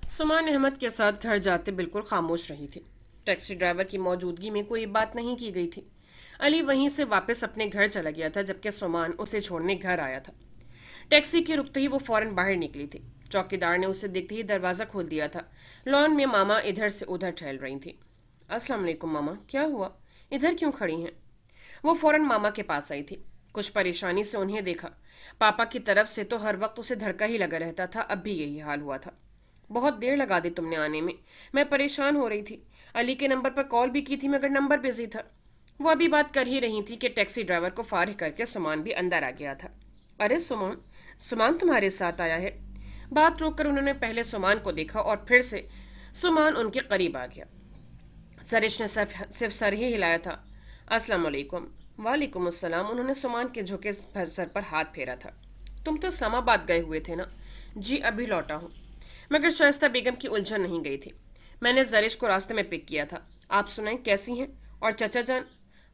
سمان احمد کے ساتھ گھر جاتے بالکل خاموش رہی تھی۔ ٹیکسی ڈرائیور کی موجودگی میں کوئی بات نہیں کی گئی تھی۔ علی وہیں سے واپس اپنے گھر چلا گیا تھا جبکہ سمان اسے چھوڑنے گھر آیا تھا۔ ٹیکسی کے رکتے ہی وہ فوراً باہر نکلی تھی۔ چوکیدار نے اسے دیکھتے ہی دروازہ کھول دیا تھا۔ لان میں ماما ادھر سے ادھر ٹہل رہی تھی۔ السلام علیکم ماما، کیا ہوا؟ ادھر کیوں کھڑی ہیں؟ وہ فوراً ماما کے پاس آئی تھی۔ کچھ پریشانی سے انہیں دیکھا۔ پاپا کی طرف سے تو ہر وقت اسے دھڑکا ہی لگا رہتا تھا، اب بھی یہی حال ہوا تھا۔ بہت دیر لگا دی تم نے آنے میں پریشان ہو رہی تھی۔ علی کے نمبر پر کال بھی کی تھی مگر نمبر بزی تھا۔ وہ ابھی بات کر ہی رہی تھی کہ ٹیکسی ڈرائیور کو فارغ کر کے سمان بھی اندر آ گیا تھا۔ ارے سمان تمہارے ساتھ آیا ہے؟ بات روک کر انہوں نے پہلے سمان کو دیکھا اور پھر سے سمان ان کے قریب آ گیا۔ زرش نے صرف سر ہی ہلایا تھا۔ السلام علیکم۔ وعلیکم السلام۔ انہوں نے سمان کے جھکے سر پر ہاتھ پھیرا تھا۔ تم تو اسلام آباد گئے ہوئے تھے نا؟ جی ابھی لوٹا ہوں۔ مگر شائستہ بیگم کی الجھن نہیں گئی تھی۔ میں نے زرش کو راستے میں پک کیا تھا۔ آپ سنائیں کیسی ہیں؟ اور چچا جان؟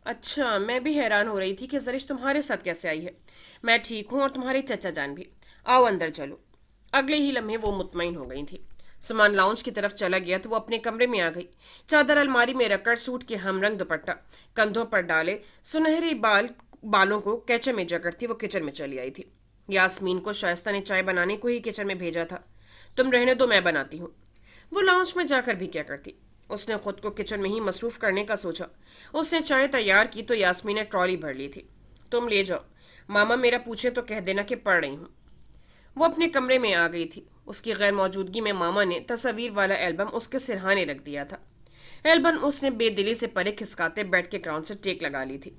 اچھا، میں بھی حیران ہو رہی تھی کہ زرش تمہارے ساتھ کیسے آئی ہے۔ میں ٹھیک ہوں اور تمہارے چچا جان بھی۔ آؤ اندر چلو۔ اگلے ہی لمحے وہ مطمئن ہو گئی تھی۔ سمان لاؤنج کی طرف چلا گیا تو وہ اپنے کمرے میں آ گئی۔ چادر الماری میں رکھ کر سوٹ کے ہم رنگ دوپٹہ کندھوں پر ڈالے سنہری بالوں کو کیچے میں جکڑتی وہ کچن میں چلی آئی تھی۔ یاسمین کو شائستہ نے چائے بنانے کو ہی کچن میں بھیجا تھا۔ تم رہنے دو، میں بناتی ہوں۔ وہ لاؤنج میں جا کر بھی کیا کرتی؟ اس نے خود کو کچن میں ہی مصروف کرنے کا سوچا۔ اس نے چائے تیار کی تو یاسمین نے ٹرالی بھر لی تھی۔ تم لے جاؤ، ماما میرا پوچھے تو کہہ دینا کہ پڑھ رہی ہوں۔ وہ اپنے کمرے میں آ گئی تھی۔ اس کی غیر موجودگی میں ماما نے تصاویر والا البم اس کے سرہانے رکھ دیا تھا۔ البم اس نے بے دلی سے پرے کھسکاتے بیڈ کے گراؤنڈ سے ٹیک لگا لی تھی۔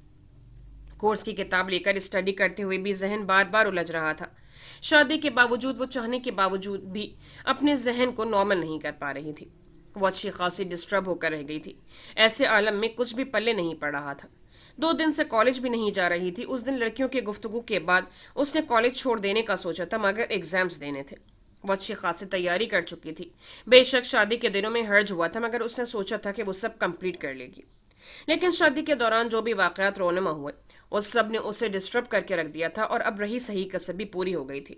کورس کی کتاب لے کر اسٹڈی کرتے ہوئے بھی ذہن بار بار الجھ رہا تھا۔ شادی کے باوجود وہ چاہنے کے باوجود بھی اپنے ذہن کو نارمل نہیں کر پا رہی تھی۔ وہ اچھی خاصی ڈسٹرب ہو کر رہ گئی تھی۔ ایسے عالم میں کچھ بھی پلے نہیں پڑ رہا تھا۔ 2 دن سے کالج بھی نہیں جا رہی تھی۔ اس دن لڑکیوں کی گفتگو کے بعد اس نے کالج چھوڑ دینے کا سوچا تھا مگر ایگزامز دینے تھے۔ وہ اچھی خاصی تیاری کر چکی تھی۔ بے شک شادی کے دنوں میں حرج ہوا تھا مگر اس نے سوچا تھا کہ وہ سب کمپلیٹ کر لے گی۔ لیکن شادی کے دوران جو بھی واقعات رونما ہوئے اس سب نے اسے ڈسٹرب کر کے رکھ دیا تھا اور اب رہی صحیح کسر بھی پوری ہو گئی تھی۔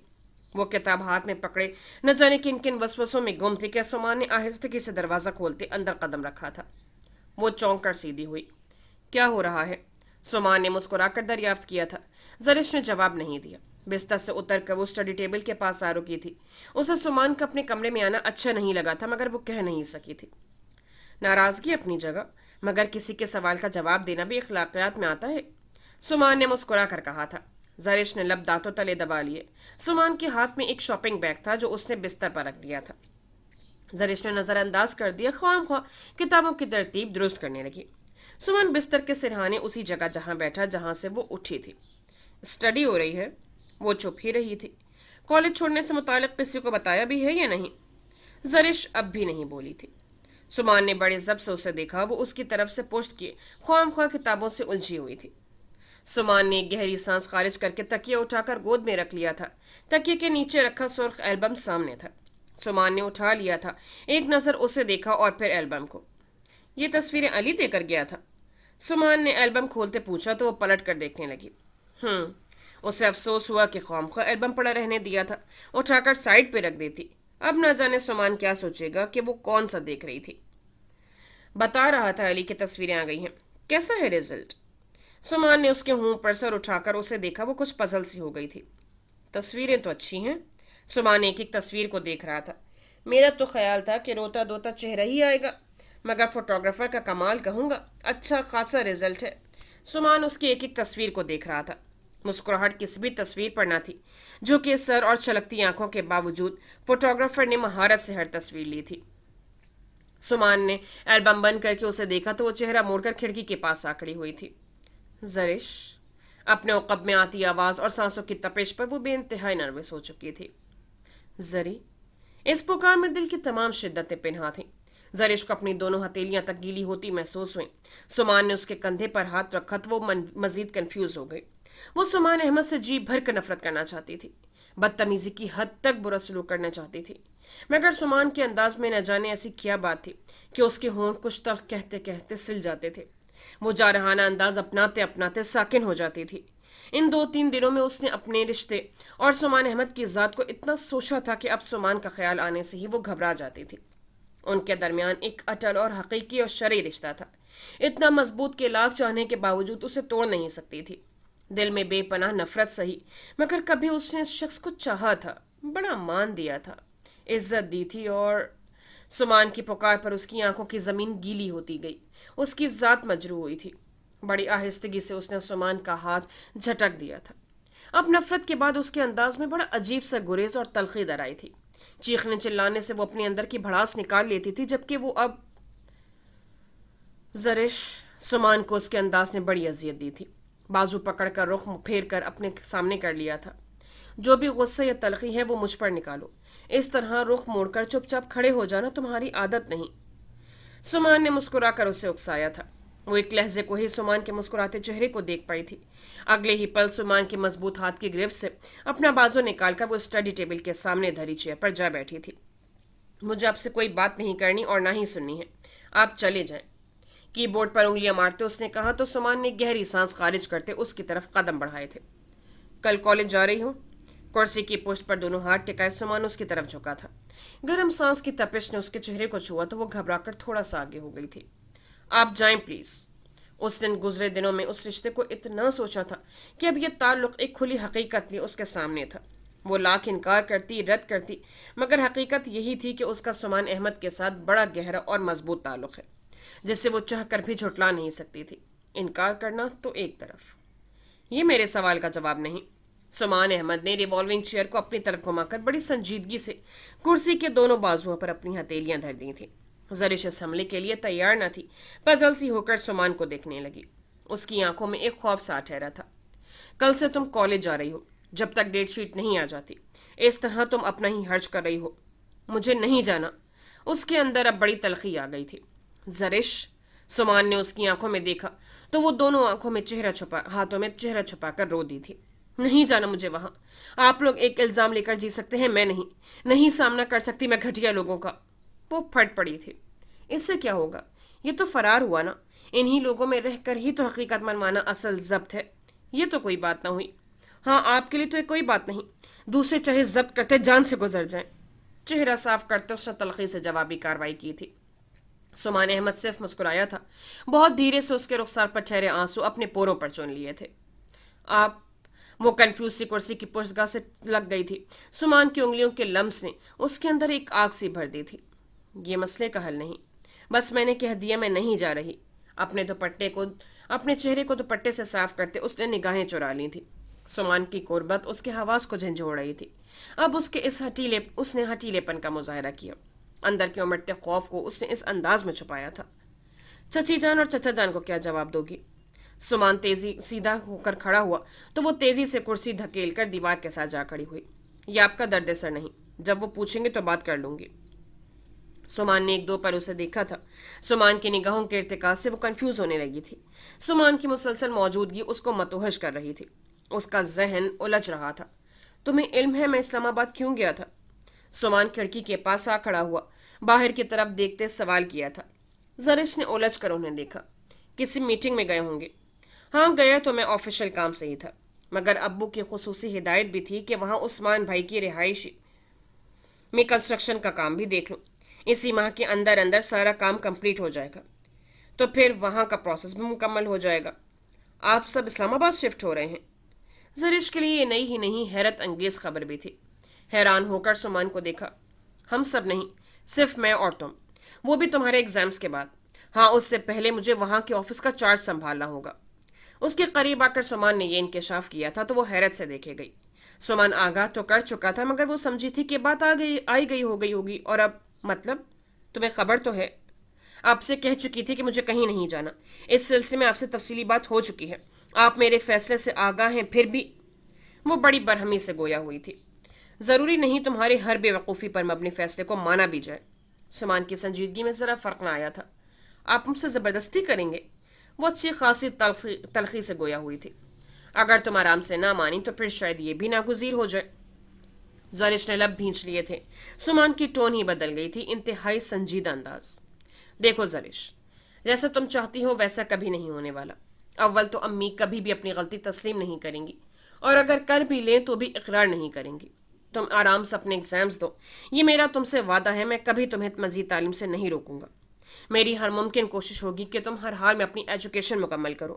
وہ کتاب ہاتھ میں پکڑے نہ جانے کن کن وسوسوں میں گم تھی کہ سمان نے آہستگی سے دروازہ کھولتے اندر قدم رکھا تھا۔ وہ چونک کر سیدھی ہوئی۔ کیا ہو رہا ہے؟ سمان نے مسکرا کر دریافت کیا تھا۔ زرش نے جواب نہیں دیا۔ بستر سے اتر کر وہ اسٹڈی ٹیبل کے پاس آ رکی تھی۔ اسے سمان کا اپنے کمرے میں آنا اچھا نہیں لگا تھا مگر وہ کہہ نہیں سکی تھی۔ ناراضگی اپنی جگہ مگر کسی کے سوال کا جواب دینا بھی اخلاقیات میں آتا ہے، سمان نے مسکرا کر کہا تھا۔ زرش نے لب دانتوں تلے دبا لیے۔ سمان کے ہاتھ میں ایک شاپنگ بیگ تھا جو اس نے بستر پر رکھ دیا تھا۔ زرش نے نظر انداز کر دیا، خواہ خواہ کتابوں کی ترتیب درست کرنے لگی۔ سمان بستر کے سرہانے اسی جگہ جہاں بیٹھا جہاں سے وہ اٹھی تھی۔ اسٹڈی ہو رہی ہے؟ وہ چپ ہی رہی تھی۔ کالج چھوڑنے سے متعلق کسی کو بتایا بھی ہے یا نہیں؟ زرش اب بھی نہیں بولی تھی۔ سمان نے بڑے ضبط سے اسے دیکھا۔ وہ اس کی طرف سے پشت کیے خواہ خواہ کتابوں سے الجھی ہوئی تھی۔ سمان نے گہری سانس خارج کر کے تکیہ اٹھا کر گود میں رکھ لیا تھا۔ تکیے کے نیچے رکھا سرخ البم سامنے تھا۔ سمان نے اٹھا لیا تھا، ایک نظر اسے دیکھا اور پھر البم کو۔ یہ تصویریں علی دے کر گیا تھا؟ سمان نے البم کھولتے پوچھا تو وہ پلٹ کر دیکھنے لگی۔ اسے افسوس ہوا کہ خواہ البم پڑا رہنے دیا تھا، اٹھا کر سائڈ پہ رکھ دیتی۔ اب نہ جانے سمان کیا سوچے گا کہ وہ کون سا دیکھ رہی تھی۔ بتا رہا تھا علی کی تصویریں آ گئی ہیں، کیسا ہے رزلٹ؟ سمان نے اس کے ہونٹ پر سر اٹھا کر اسے دیکھا۔ وہ کچھ پزل سی ہو گئی تھی۔ تصویریں تو اچھی ہیں۔ سمان ایک ایک تصویر کو دیکھ رہا تھا۔ میرا تو خیال تھا کہ روتا دوتا چہرہ ہی آئے گا مگر فوٹوگرافر کا کمال کہوں گا، اچھا خاصا رزلٹ ہے۔ سمان اس کی ایک ایک تصویر کو دیکھ رہا تھا۔ مسکراہٹ کسی بھی تصویر پر نہ تھی جو کہ سر اور چھلکتی آنکھوں کے باوجود فوٹوگرافر نے مہارت سے ہر تصویر لی تھی۔ سمان نے البم بند کر کے اسے دیکھا تو وہ چہرہ موڑ کر کھڑکی کے پاس آ کھڑی ہوئی تھی۔ زرش، اپنے عقب میں آتی آواز اور سانسوں کی تپش پر وہ بے انتہائی نروس ہو چکی تھی۔ زری، اس پکار میں دل کی تمام شدتیں پنہاں تھیں۔ زرش کو اپنی دونوں ہتھیلیاں تک گیلی ہوتی محسوس ہوئیں۔ سمان نے اس کے کندھے پر ہاتھ رکھا تو وہ مزید کنفیوز ہو گئی۔ وہ سمان احمد سے جی بھر کر نفرت کرنا چاہتی تھی، بدتمیزی کی حد تک برا سلوک کرنا چاہتی تھی، مگر سمان کے انداز میں نہ جانے ایسی کیا بات تھی کہ اس کے ہونٹ کچھ تلخ کہتے کہتے سل جاتے تھے۔ وہ جارحانہ انداز اپناتے اپناتے ساکن ہو جاتی تھی۔ ان 2-3 دنوں میں اس نے اپنے رشتے اور سمان احمد کی ذات کو اتنا سوچا تھا کہ اب سمان کا خیال آنے سے ہی وہ گھبرا جاتی تھی۔ ان کے درمیان ایک اٹل اور حقیقی اور شرعی رشتہ تھا، اتنا مضبوط کہ لاکھ چاہنے کے باوجود اسے توڑ نہیں سکتی تھی۔ دل میں بے پناہ نفرت سہی، مگر کبھی اس نے اس شخص کو چاہا تھا، بڑا مان دیا تھا، عزت دی تھی، اور سمان کی پکار پر اس کی آنکھوں کی زمین گیلی ہوتی گئی، اس کی ذات مجروح ہوئی تھی۔ بڑی آہستگی سے اس نے سمان کا ہاتھ جھٹک دیا تھا۔ اب نفرت کے بعد اس کے انداز میں بڑا عجیب سا گریز اور تلخی در آئی تھی۔ چیخنے چلانے سے وہ اپنے اندر کی بھڑاس نکال لیتی تھی، جبکہ وہ اب زرش سمان کو اس کے انداز نے بڑی اذیت دی تھی۔ بازو پکڑ کر رخ پھیر کر اپنے سامنے کر لیا تھا۔ جو بھی غصہ یا تلخی ہے وہ مجھ پر نکالو، اس طرح رخ موڑ کر چپ چاپ کھڑے ہو جانا تمہاری عادت نہیں۔ سمان نے مسکرا کر اسے اکسایا تھا۔ وہ ایک لہجے کو ہی سمان کے مسکراتے چہرے کو دیکھ پائی تھی۔ اگلے ہی پل سمان کے مضبوط ہاتھ کی گرفت سے اپنا بازو نکال کر وہ اسٹڈی ٹیبل کے سامنے دھری چیئر پر جا بیٹھی تھی۔ مجھے آپ سے کوئی بات نہیں کرنی اور نہ ہی سننی ہے، آپ چلے جائیں۔ کی بورڈ پر انگلیاں مارتے اس نے کہا تو سمان نے گہری سانس خارج کرتے اس کی طرف قدم بڑھائے تھے۔ کل کالج جا رہی ہوں؟ کرسی کی پشت پر دونوں ہاتھ ٹکائے سمان اس کی طرف جھکا تھا۔ گرم سانس کی تپش نے اس کے چہرے کو چھوا تو وہ گھبرا کر تھوڑا سا آگے ہو گئی تھی۔ آپ جائیں پلیز۔ اس دن گزرے دنوں میں اس رشتے کو اتنا سوچا تھا کہ اب یہ تعلق ایک کھلی حقیقت لی اس کے سامنے تھا۔ وہ لاکھ انکار کرتی، رد کرتی، مگر حقیقت یہی تھی کہ اس کا سمان احمد کے ساتھ بڑا گہرا اور مضبوط تعلق ہے، جس سے وہ چاہ کر بھی جھٹلا نہیں سکتی تھی۔ انکار کرنا تو ایک طرف۔ یہ میرے سوال کا جواب نہیں۔ سمان احمد نے ریوالونگ چیئر کو اپنی طرف گھما کر بڑی سنجیدگی سے کرسی کے دونوں بازوؤں پر اپنی ہتھیلیاں دھر دی تھیں۔ زرش اس حملے کے لیے تیار نہ تھی، پزل سی ہو کر سمان کو دیکھنے لگی۔ اس کی آنکھوں میں ایک خوف سا ٹھہرا تھا۔ کل سے تم کالج جا رہی ہو، جب تک ڈیٹ شیٹ نہیں آ جاتی۔ اس طرح تم اپنا ہی حرج کر رہی ہو۔ مجھے نہیں جانا۔ اس کے اندر اب بڑی تلخی آ گئی تھی۔ زرش، سمان نے اس کی آنکھوں میں دیکھا تو وہ دونوں آنکھوں میں ہاتھوں میں چہرہ چھپا کر رو دی تھی۔ نہیں جانا مجھے وہاں۔ آپ لوگ ایک الزام لے کر جی سکتے ہیں، میں نہیں سامنا کر سکتی میں گھٹیا لوگوں کا۔ وہ پھٹ پڑی تھی۔ اس سے کیا ہوگا؟ یہ تو فرار ہوا نا۔ انہی لوگوں میں رہ کر ہی تو حقیقت منوانا اصل ضبط ہے۔ یہ تو کوئی بات نہ ہوئی۔ ہاں، آپ کے لیے تو یہ کوئی بات نہیں، دوسرے چاہے ضبط کرتے جان سے گزر جائیں۔ چہرہ صاف کرتے اس نے تلخی سے جوابی کارروائی کی تھی۔ سمان احمد صرف مسکرایا تھا۔ بہت دھیرے سے اس کے رخسار پر ٹھہرے آنسو اپنے پوروں پر چون لیے تھے۔ آپ، وہ کنفیوز سی کرسی کی پشت گاہ سے لگ گئی تھی۔ سمان کی انگلیوں کے لمس نے اس کے اندر ایک آگ سی بھر دی تھی۔ یہ مسئلے کا حل نہیں، بس میں نے کہہ دیا میں نہیں جا رہی۔ اپنے چہرے کو دوپٹے سے صاف کرتے اس نے نگاہیں چرا لی تھی۔ سمان کی قربت اس کے حواس کو جھنجھوڑ رہی تھی۔ اب اس نے ہٹیلے پن کا مظاہرہ کیا۔ اندر کے امٹتے خوف کو اس نے اس انداز میں چھپایا تھا۔ چچی جان اور چچا جان کو کیا جواب دو گی؟ سمان سیدھا ہو کر کھڑا ہوا تو وہ تیزی سے کرسی دھکیل کر دیوار کے ساتھ جا کھڑی ہوئی۔ یہ آپ کا درد سر نہیں، جب وہ پوچھیں گے تو بات کر لوں گی۔ سمان نے ایک دو پر اسے دیکھا تھا۔ سمان کی نگاہوں کے ارتکاز سے وہ کنفیوز ہونے لگی تھی۔ سمان کی مسلسل موجودگی اس کو متوحش کر رہی تھی۔ اس کا ذہن الجھ رہا تھا۔ تمہیں علم ہے میں اسلام آباد کیوں گیا تھا؟ سمان کھڑکی کے پاس آ کھڑا ہوا، باہر کی طرف دیکھتے سوال کیا تھا۔ زرش نے الجھ کر انہیں دیکھا۔ کسی میٹنگ میں گئے ہوں گے؟ ہاں گیا تو میں آفیشل کام سے ہی تھا، مگر ابو کی خصوصی ہدایت بھی تھی کہ وہاں عثمان بھائی کی رہائش میں کنسٹرکشن کا کام بھی دیکھ لوں۔ اسی ماہ کے اندر اندر سارا کام کمپلیٹ ہو جائے گا تو پھر وہاں کا پروسیس بھی مکمل ہو جائے گا۔ آپ سب اسلام آباد شفٹ ہو رہے ہیں؟ زرش کے لیے یہ نئی ہی نہیں حیرت انگیز خبر بھی تھی۔ حیران ہو کر سمان کو دیکھا۔ ہم سب نہیں، صرف میں اور تم، وہ بھی تمہارے ایگزامز کے بعد۔ ہاں، اس سے پہلے مجھے وہاں کے آفس کا چارج سنبھالنا ہوگا۔ اس کے قریب آ کر سمان نے یہ انکشاف کیا تھا تو وہ حیرت سے دیکھے گئی۔ سمان آگاہ تو کر چکا تھا، مگر وہ سمجھی تھی کہ بات آئی گئی ہوگی اور اب مطلب تمہیں خبر تو ہے۔ آپ سے کہہ چکی تھی کہ مجھے کہیں نہیں جانا۔ اس سلسلے میں آپ سے تفصیلی بات ہو چکی ہے۔ آپ میرے فیصلے سے آگاہ ہیں، پھر بھی وہ بڑی برہمی سے گویا ہوئی تھی۔ ضروری نہیں تمہارے ہر بے وقوفی پر مبنی فیصلے کو مانا بھی جائے۔ سمان کی سنجیدگی میں ذرا فرق نہ آیا تھا۔ آپ مجھ سے زبردستی کریں گے؟ وہ اچھی خاصی تلخی سے گویا ہوئی تھی۔ اگر تم آرام سے نہ مانی تو پھر شاید یہ بھی ناگزیر ہو جائے۔ زرش نے لب بھینچ لیے تھے۔ سمان کی ٹون ہی بدل گئی تھی، انتہائی سنجیدہ انداز۔ دیکھو زرش، جیسا تم چاہتی ہو ویسا کبھی نہیں ہونے والا۔ اول تو امی کبھی بھی اپنی غلطی تسلیم نہیں کریں گی، اور اگر کر بھی لیں تو بھی اقرار نہیں کریں گی۔ تم آرام سے اپنے ایگزامز دو، یہ میرا تم سے وعدہ ہے، میں کبھی تمہیں مزید تعلیم سے نہیں روکوں گا۔ میری ہر ممکن کوشش ہوگی کہ تم ہر حال میں اپنی ایجوکیشن مکمل کرو۔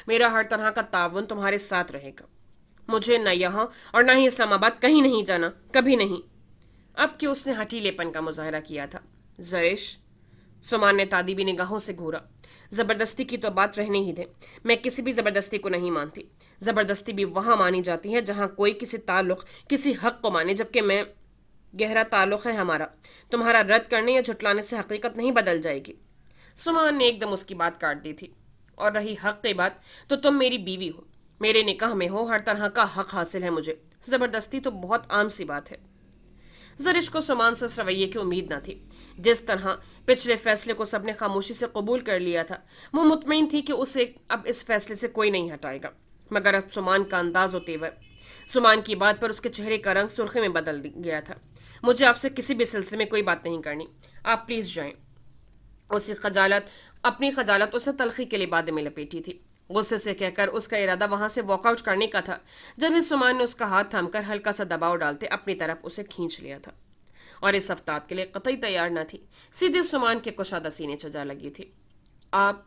میرا ہر طرح کا تعاون تمہارے ساتھ رہے گا۔ مجھے نہ یہاں اور نہ ہی اسلام آباد کہیں نہیں جانا، کبھی نہیں۔ اب کہ اس نے ہٹیلے پن کا مظاہرہ کیا تھا۔ زرش، سمان نے تادیبی نگاہوں سے گھورا۔ زبردستی کی تو بات رہنے ہی دے، میں کسی بھی زبردستی کو نہیں مانتی۔ زبردستی بھی وہاں مانی جاتی ہے جہاں کوئی کسی تعلق، کسی حق کو مانے، جبکہ میں گہرا تعلق ہے ہمارا۔ تمہارا رد کرنے یا جھٹلانے سے حقیقت نہیں بدل جائے گی۔ سمان نے ایک دم اس کی بات کاٹ دی تھی۔ اور رہی حق کی بات، تو تم میری بیوی ہو، میرے نکاح میں ہو، ہر طرح کا حق حاصل ہے مجھے۔ زبردستی تو بہت عام سی بات ہے۔ زرش کو سمان سے اس رویے کی امید نہ تھی۔ جس طرح پچھلے فیصلے کو سب نے خاموشی سے قبول کر لیا تھا، وہ مطمئن تھی کہ اسے اب اس فیصلے سے کوئی نہیں ہٹائے گا۔ مگر اب سمان کا انداز و تیور، سمان کی بات پر اس کے چہرے کا رنگ سرخی میں بدل گیا تھا۔ مجھے آپ سے کسی بھی سلسلے میں کوئی بات نہیں کرنی، آپ پلیز جائیں۔ اپنی خجالت اسے تلخی کے لبادے میں لپیٹی تھی۔ غصے سے کہہ کر اس کا ارادہ وہاں سے واک آؤٹ کرنے کا تھا، جب اس سمان نے اس کا ہاتھ تھام کر ہلکا سا دباؤ ڈالتے اپنی طرف اسے کھینچ لیا تھا، اور اس افتاد کے لیے قطعی تیار نہ تھی۔ سیدھے سمان کے کشادہ سینے سے جا لگی تھی۔ آپ،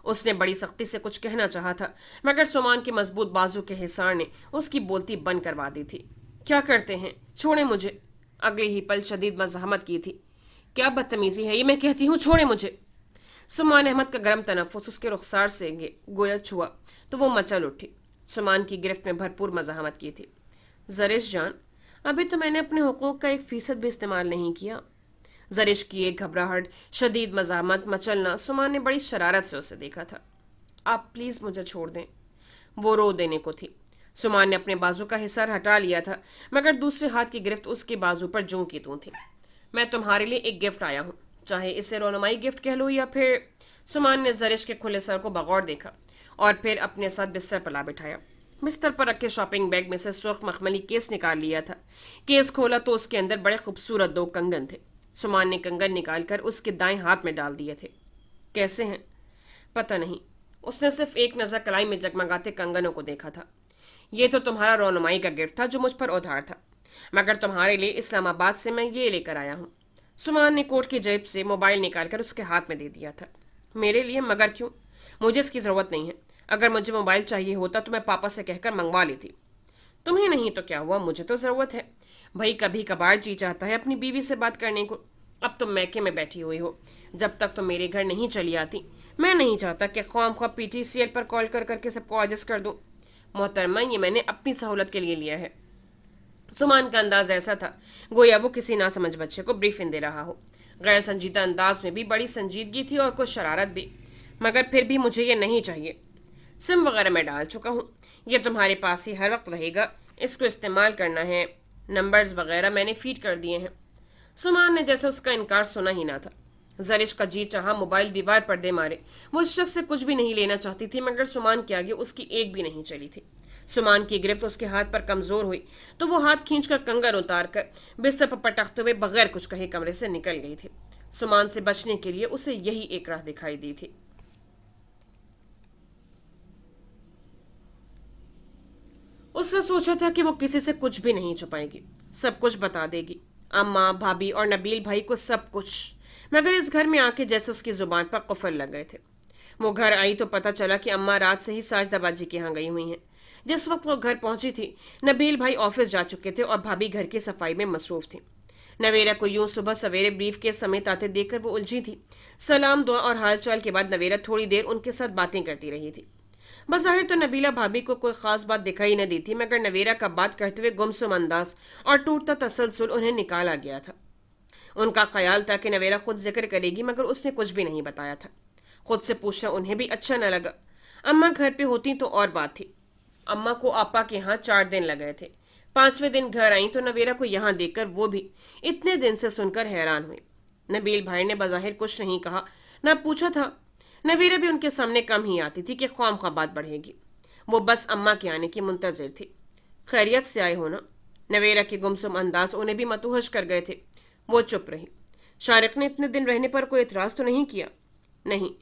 اس نے بڑی سختی سے کچھ کہنا چاہا تھا، مگر سمان کے مضبوط بازو کے حصار نے اس کی بولتی بند کروا دی تھی۔ کیا کرتے ہیں، چھوڑیں مجھے۔ اگلے ہی پل شدید مزاحمت کی تھی۔ کیا بدتمیزی ہے یہ، میں کہتی ہوں چھوڑیں مجھے۔ سمان احمد کا گرم تنفس اس کے رخسار سے گویا چھوا تو وہ مچل اٹھی۔ سمان کی گرفت میں بھرپور مزاحمت کی تھی۔ زرش جان، ابھی تو میں نے اپنے حقوق کا 1% بھی استعمال نہیں کیا۔ زرش کی ایک گھبراہٹ، شدید مزاحمت، مچلنا، سمان نے بڑی شرارت سے اسے دیکھا تھا۔ آپ پلیز مجھے چھوڑ دیں۔ وہ رو دینے کو تھی۔ سمان نے اپنے بازو کا حصار ہٹا لیا تھا، مگر دوسرے ہاتھ کی گرفت اس کے بازو پر جوں کی توں تھی۔ میں تمہارے لیے ایک گفٹ آیا ہوں، چاہے اسے رونمائی گفٹ کہہ لو یا پھر… سمان نے زرش کے کھلے سر کو بغور دیکھا اور پھر اپنے ساتھ بستر پر لا بٹھایا۔ بستر پر رکھے شاپنگ بیگ میں سے سرخ مخملی کیس نکال لیا تھا۔ کیس کھولا تو اس کے اندر بڑے خوبصورت 2 کنگن تھے۔ سمان نے کنگن نکال کر اس کے دائیں ہاتھ میں ڈال دیے تھے۔ کیسے ہیں؟ پتہ نہیں۔ اس نے صرف ایک نظر کلائی میں جگمگاتے کنگنوں کو دیکھا تھا۔ یہ تو تمہارا رونمائی کا گفٹ تھا جو مجھ پر ادھار تھا، مگر تمہارے لیے اسلام آباد سے میں یہ لے کر آیا ہوں۔ سمان نے کوٹ کی جیب سے موبائل نکال کر اس کے ہاتھ میں دے دیا تھا۔ میرے لیے؟ مگر کیوں؟ مجھے اس کی ضرورت نہیں ہے۔ اگر مجھے موبائل چاہیے ہوتا تو میں پاپا سے کہہ کر منگوا لیتی۔ تمہیں نہیں تو کیا ہوا، مجھے تو ضرورت ہے۔ بھائی کبھی کبھار جی چاہتا ہے اپنی بیوی سے بات کرنے کو۔ اب تم میکے میں بیٹھی ہوئی ہو، جب تک تم میرے گھر نہیں چلی آتی میں نہیں چاہتا کہ خواہ خواہ PTCL پر کال کر کر کے سب کو ایڈجسٹ کر دوں۔ محترمہ، یہ میں نے اپنی سہولت کے لیے لیا ہے۔ سمان کا انداز ایسا تھا گویا وہ کسی ناسمجھ بچے کو بریفنگ دے رہا ہو۔ غیر سنجیدہ انداز میں بھی بڑی سنجیدگی تھی اور کچھ شرارت بھی۔ مگر پھر بھی مجھے یہ نہیں چاہیے۔ سم وغیرہ میں ڈال چکا ہوں، یہ تمہارے پاس ہی ہر وقت رہے گا، اس کو استعمال کرنا ہے۔ نمبرز وغیرہ میں نے فیڈ کر دیے ہیں۔ سمان نے جیسے اس کا انکار سنا ہی نہ تھا۔ زرش کا جی چاہا موبائل دیوار پر دے مارے۔ وہ اس شخص سے کچھ بھی نہیں لینا چاہتی تھی، مگر سمان کے آگے اس کی ایک بھی نہیں چلی تھی۔ سمان کی گرفت اس کے ہاتھ پر کمزور ہوئی تو وہ ہاتھ کھینچ کر کنگن اتار کر بستر پر پٹکتے ہوئے بغیر کچھ کہے کمرے سے نکل گئی تھی۔ سمان سے بچنے کے لیے اسے یہی ایک راہ دکھائی دی تھی۔ اس نے سوچا تھا کہ وہ کسی سے کچھ بھی نہیں چھپائے گی، سب کچھ بتا دے گی، اماں، بھابھی اور نبیل بھائی کو سب کچھ۔ مگر اس گھر میں آ کے جیسے اس کی زبان پر قفل لگ گئے تھے۔ وہ گھر آئی تو پتہ چلا کہ اماں رات سے ہی ساجدہ باجی کے ہاں گئی ہوئی ہیں۔ جس وقت وہ گھر پہنچی تھی نبیل بھائی آفس جا چکے تھے اور بھابھی گھر کی صفائی میں مصروف تھی۔ نویرا کو یوں صبح سویرے بریف کے سمیت آتے دیکھ کر وہ الجھی تھی۔ سلام دعا اور حال چال کے بعد نویرا تھوڑی دیر ان کے ساتھ باتیں کرتی رہی تھی۔ بظاہر تو نبیلہ بھابھی کو کوئی خاص بات دکھائی نہ دی تھی، مگر نویرا کا بات کرتے ہوئے گمسم انداز اور ٹوٹتا تسلسل انہیں نکالا گیا تھا۔ ان کا خیال تھا کہ نویرا خود ذکر کرے گی، مگر اس نے کچھ بھی نہیں بتایا تھا۔ خود سے پوچھنا انہیں بھی اچھا نہ لگا۔ اماں گھر پہ ہوتی تو اور بات تھی۔ اماں کو آپا کے ہاں 4 دن لگے تھے۔ 5ویں دن گھر آئیں تو نویرا کو یہاں دیکھ کر وہ بھی اتنے دن سے سن کر حیران ہوئی۔ نبیل بھائی نے بظاہر کچھ نہیں کہا، نہ پوچھا تھا۔ نویرا بھی ان کے سامنے کم ہی آتی تھی کہ خواہ مخواہ بات بڑھے گی۔ وہ بس اماں کے آنے کی منتظر تھی۔ خیریت سے آئے ہونا؟ نویرا کے گمسم انداز انہیں بھی متوحش کر گئے تھے۔ وہ چپ رہی۔ شارق نے اتنے دن رہنے پر کوئی اعتراض تو نہیں کیا؟ نہیں،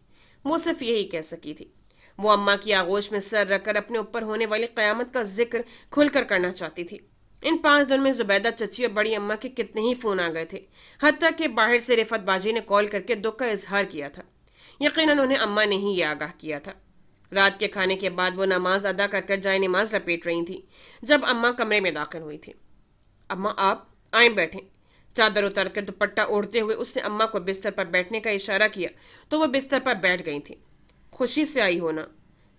وہ صرف یہی کہہ سکی تھی۔ وہ اماں کی آغوش میں سر رکھ کر اپنے اوپر ہونے والی قیامت کا ذکر کھل کر کرنا چاہتی تھی۔ ان 5 دنوں میں زبیدہ چچی اور بڑی اماں کے کتنے ہی فون آ گئے تھے، حتیٰ کہ باہر سے رفعت باجی نے کال کر کے دکھ کا اظہار کیا تھا۔ یقیناً انہیں اماں نے ہی یہ آگاہ کیا تھا۔ رات کے کھانے کے بعد وہ نماز ادا کر کر جائے نماز لپیٹ رہی تھی جب اماں کمرے میں داخل ہوئی تھی۔ اماں آپ آئیں بیٹھیں۔ چادر اتار کر دوپٹہ اوڑھتے ہوئے اس نے اماں کو بستر پر بیٹھنے کا اشارہ کیا تو وہ بستر پر بیٹھ گئی تھی۔ خوشی سے آئی ہونا؟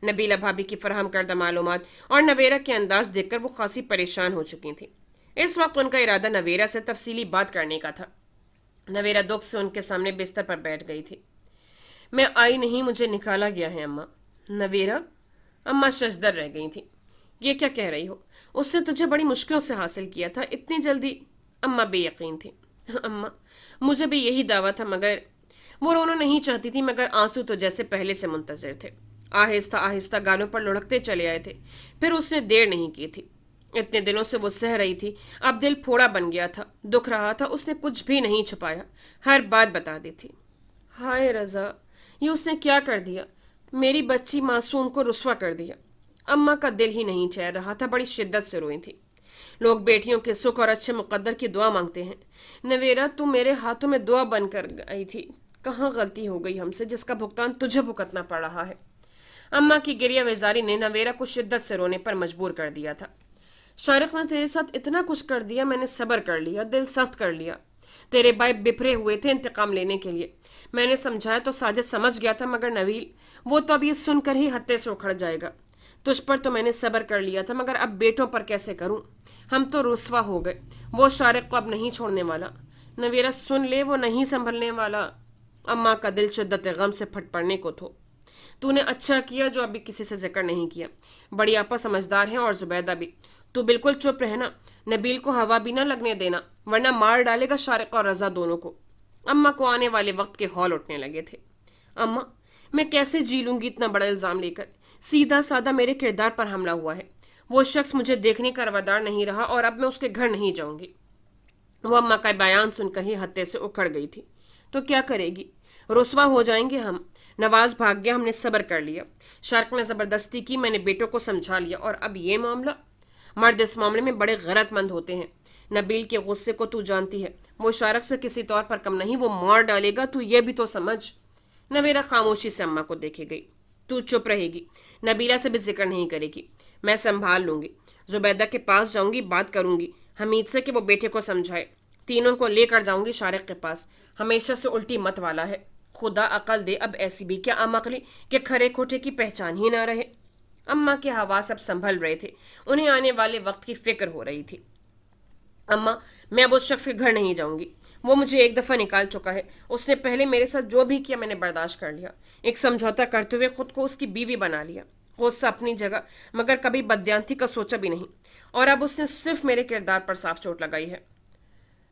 نبیلہ بھابھی کی فراہم کردہ معلومات اور نویرہ کے انداز دیکھ کر وہ خاصی پریشان ہو چکی تھی۔ اس وقت ان کا ارادہ نویرہ سے تفصیلی بات کرنے کا تھا۔ نویرہ دکھ سے ان کے سامنے بستر پر بیٹھ گئی تھی۔ میں آئی نہیں، مجھے نکالا گیا ہے اماں۔ نویرہ؟ اماں ششدر رہ گئی تھی۔ یہ کیا کہہ رہی ہو؟ اس نے تجھے بڑی مشکلوں سے حاصل کیا تھا، اتنی جلدی؟ اماں بے یقین تھی۔ اماں مجھے بھی یہی دعویٰ تھا، مگر وہ رونا نہیں چاہتی تھی، مگر آنسو تو جیسے پہلے سے منتظر تھے۔ آہستہ آہستہ گالوں پر لڑکتے چلے آئے تھے۔ پھر اس نے دیر نہیں کی تھی۔ اتنے دنوں سے وہ سہ رہی تھی، اب دل پھوڑا بن گیا تھا، دکھ رہا تھا، اس نے کچھ بھی نہیں چھپایا، ہر بات بتا دی تھی۔ ہائے رضا، یہ اس نے کیا کر دیا؟ میری بچی معصوم کو رسوا کر دیا۔ اماں کا دل ہی نہیں ٹھہر رہا تھا، بڑی شدت سے روئی تھی۔ لوگ بیٹیوں کے سکھ اور اچھے مقدر کی دعا مانگتے ہیں۔ نویرہ تو میرے ہاتھوں میں دعا بن کر گئی تھی، کہاں غلطی ہو گئی ہم سے جس کا بھگتان تجھے بھگتنا پڑ رہا ہے؟ اماں کی گریہ وزاری نے نویرہ کو شدت سے رونے پر مجبور کر دیا تھا۔ شارق نے تیرے ساتھ اتنا کچھ کر دیا، میں نے صبر کر لیا، دل سخت کر لیا۔ تیرے بھائی بپھرے ہوئے تھے انتقام لینے کے لیے، میں نے سمجھایا تو ساجد سمجھ گیا تھا، مگر نویل وہ تو اب یہ سن کر ہی ہتے سے اکھڑ جائے گا۔ تجھ پر تو میں نے صبر کر لیا تھا، مگر اب بیٹوں پر کیسے کروں؟ ہم تو رسوا ہو گئے، وہ شارق کو اب نہیں چھوڑنے والا۔ نویرہ سن لے، وہ نہیں سنبھلنے والا۔ اماں کا دل شدت غم سے پھٹ پڑنے کو تھو۔ تو نے اچھا کیا جو ابھی کسی سے ذکر نہیں کیا۔ بڑی آپا سمجھدار ہیں اور زبیدہ بھی۔ تو بالکل چپ رہنا، نبیل کو ہوا بھی نہ لگنے دینا، ورنہ مار ڈالے گا شارق اور رضا دونوں کو۔ اماں کو آنے والے وقت کے ہول اٹھنے لگے تھے۔ اماں میں کیسے جی لوں گی اتنا بڑا الزام لے کر؟ سیدھا سادہ میرے کردار پر حملہ ہوا ہے، وہ شخص مجھے دیکھنے کا روادار نہیں رہا اور اب میں اس کے گھر نہیں جاؤں گی۔ وہ اماں کا بیان سن کر ہی ہتے سے اکھڑ گئی تھی۔ تو کیا کرے گی؟ رسوا ہو جائیں گے ہم۔ نواز بھاگ گیا، ہم نے صبر کر لیا، شارق نے زبردستی کی، میں نے بیٹوں کو سمجھا لیا، اور اب یہ معاملہ؟ مرد اس معاملے میں بڑے غیرت مند ہوتے ہیں۔ نبیل کے غصے کو تو جانتی ہے، وہ شارق سے کسی طور پر کم نہیں، وہ مار ڈالے گا، تو یہ بھی تو سمجھ۔ نویرہ خاموشی سے اماں کو دیکھے گئی۔ تو چپ رہے گی، نبیلہ سے بھی ذکر نہیں کرے گی، میں سنبھال لوں گی۔ زبیدہ کے پاس جاؤں گی، بات کروں گی حمید سے کہ وہ بیٹے کو سمجھائے، تینوں کو لے کر جاؤں گی شارق کے پاس، ہمیشہ سے الٹی مت والا ہے، خدا عقل دے، اب ایسی بھی کیا عمقلی کہ کھرے کھوٹے کی پہچان ہی نہ رہے۔ اماں کے حواس اب سنبھل رہے تھے، انہیں آنے والے وقت کی فکر ہو رہی تھی۔ اماں میں اب اس شخص کے گھر نہیں جاؤں گی، وہ مجھے ایک دفعہ نکال چکا ہے، اس نے پہلے میرے ساتھ جو بھی کیا میں نے برداشت کر لیا، ایک سمجھوتا کرتے ہوئے خود کو اس کی بیوی بنا لیا۔ غصہ اپنی جگہ، مگر کبھی بددیانتی کا سوچا بھی نہیں، اور اب اس نے صرف میرے کردار پر صاف چوٹ لگائی ہے۔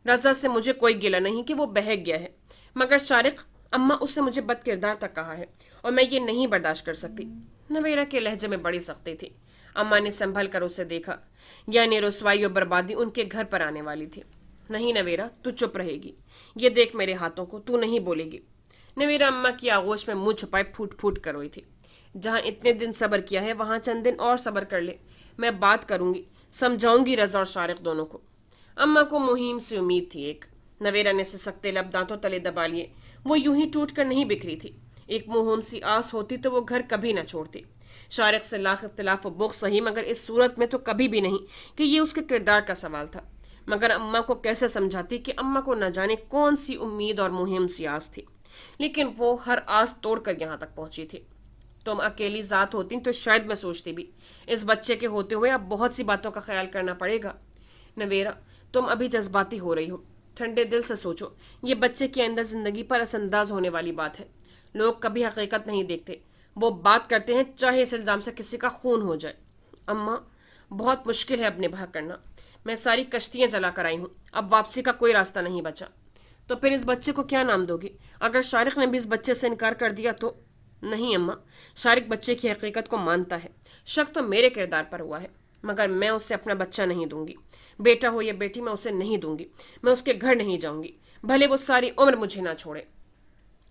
رضا سے مجھے کوئی گلہ نہیں کہ وہ بہک گیا ہے، مگر شارق، اماں اس نے مجھے بد کردار تک کہا ہے، اور میں یہ نہیں برداشت کر سکتی۔ نویرہ کے لہجے میں بڑی سختی تھی۔ اماں نے سنبھل کر اسے دیکھا، یعنی رسوائی و بربادی ان کے گھر پر آنے والی تھی۔ نہیں نویرہ، تو چپ رہے گی، یہ دیکھ میرے ہاتھوں کو، تو نہیں بولے گی۔ نویرہ اماں کی آغوش میں منہ چھپائے پھوٹ پھوٹ کر روئی تھی۔ جہاں اتنے دن صبر کیا ہے وہاں چند دن اور صبر کر لے، میں بات کروں گی، سمجھاؤں گی رضا اور شارق دونوں کو۔ اماں کو مہم سے امید تھی ایک۔ نویرہ نے سسکتے لب دانتوں تلے دبا لیے، وہ یوں ہی ٹوٹ کر نہیں بکھری تھی، ایک مہم سی آس ہوتی تو وہ گھر کبھی نہ چھوڑتی۔ شارق سے لاکھ اختلاف و بغض صحیح، مگر اس صورت میں تو کبھی بھی نہیں کہ یہ اس کے کردار کا سوال تھا۔ مگر اماں کو کیسے سمجھاتی کہ اماں کو نہ جانے کون سی امید اور مہم سی آس تھی، لیکن وہ ہر آس توڑ کر یہاں تک پہنچی تھی۔ تم اکیلی ذات ہوتی تو شاید میں سوچتی بھی، اس بچے کے ہوتے ہوئے اب بہت سی باتوں کا خیال کرنا پڑے گا۔ نویرہ تم ابھی جذباتی ہو رہی ہو، ٹھنڈے دل سے سوچو، یہ بچے کے اندر زندگی پر اثر انداز ہونے والی بات ہے۔ لوگ کبھی حقیقت نہیں دیکھتے، وہ بات کرتے ہیں چاہے اس الزام سے کسی کا خون ہو جائے۔ اماں بہت مشکل ہے اب نبھا کرنا، میں ساری کشتیاں جلا کر آئی ہوں، اب واپسی کا کوئی راستہ نہیں بچا۔ تو پھر اس بچے کو کیا نام دو گی؟ اگر شارق نے بھی اس بچے سے انکار کر دیا تو؟ نہیں اماں، شارق بچے کی حقیقت کو مانتا ہے، شک تو میرے کردار پر ہوا ہے، مگر میں اسے اپنا بچہ نہیں دوں گی، بیٹا ہو یا بیٹی میں اسے نہیں دوں گی، میں اس کے گھر نہیں جاؤں گی، بھلے وہ ساری عمر مجھے نہ چھوڑے۔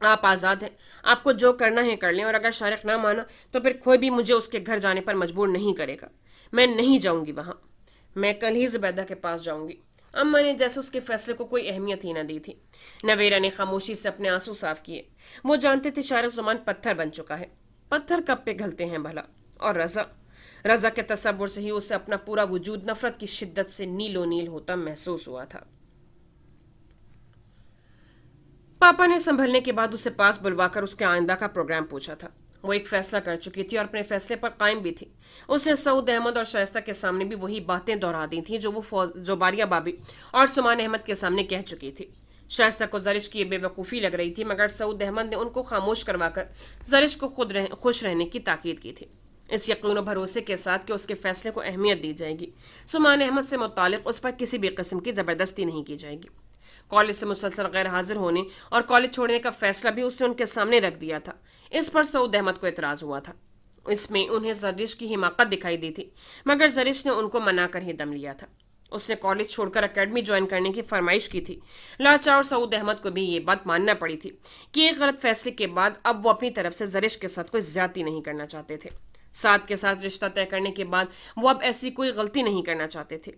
आप आज़ाद हैं, आपको जो करना है कर लें, और अगर शारिक ना माना तो फिर कोई भी मुझे उसके घर जाने पर मजबूर नहीं करेगा। मैं नहीं जाऊंगी वहाँ। मैं कल ही जुबैदा के पास जाऊंगी। अम्मा ने जैसे उसके फैसले को कोई अहमियत ही न दी थी। नवेरा ने खामोशी से अपने आंसू साफ किए। वो जानते थे शारिक जुमान पत्थर बन चुका है। पत्थर कब पिघलते हैं भला? और रजा, रजा के तस्वुर से ही उसे अपना पूरा वजूद नफरत की शिद्दत से नीलो नील होता महसूस हुआ था। पापा ने संभलने के बाद उसे पास बुलवाकर उसके आइंदा का प्रोग्राम पूछा था। वो एक फैसला कर चुकी थी और अपने फैसले पर कायम भी थी। उसने सऊद अहमद और शाइस्ता के सामने भी वही बातें दोहरा दी थी जो जो बारिया भाभी और सुमान अहमद के सामने कह चुकी थी। शाइस्ता को जरिश की ये बेवकूफ़ी लग रही थी, मगर सऊद अहमद ने उनको खामोश करवाकर जरिश को खुश रहने की ताकीद की थी, इस यकीन और भरोसे के साथ कि उसके फैसले को अहमियत दी जाएगी। सुमान अहमद से मुतालिक उस पर किसी भी किस्म की ज़बरदस्ती नहीं की जाएगी। कॉलेज से मुसलसल गैर हाजिर होने और कॉलेज छोड़ने का फैसला भी उसने उनके सामने रख दिया था। इस पर सऊद अहमद को एतराज़ हुआ था। इसमें उन्हें जरिश की हिमाकत दिखाई दी थी, मगर जरिश ने उनको मना कर ही दम लिया था। उसने कॉलेज छोड़कर एकेडमी ज्वाइन करने की फरमाइश की थी। लाचार सऊद अहमद को भी ये बात मानना पड़ी थी कि एक गलत फैसले के बाद अब वो अपनी तरफ से जरिश के साथ कोई ज्यादती नहीं करना चाहते थे। साथ के साथ रिश्ता तय करने के बाद वो अब ऐसी कोई गलती नहीं करना चाहते थे।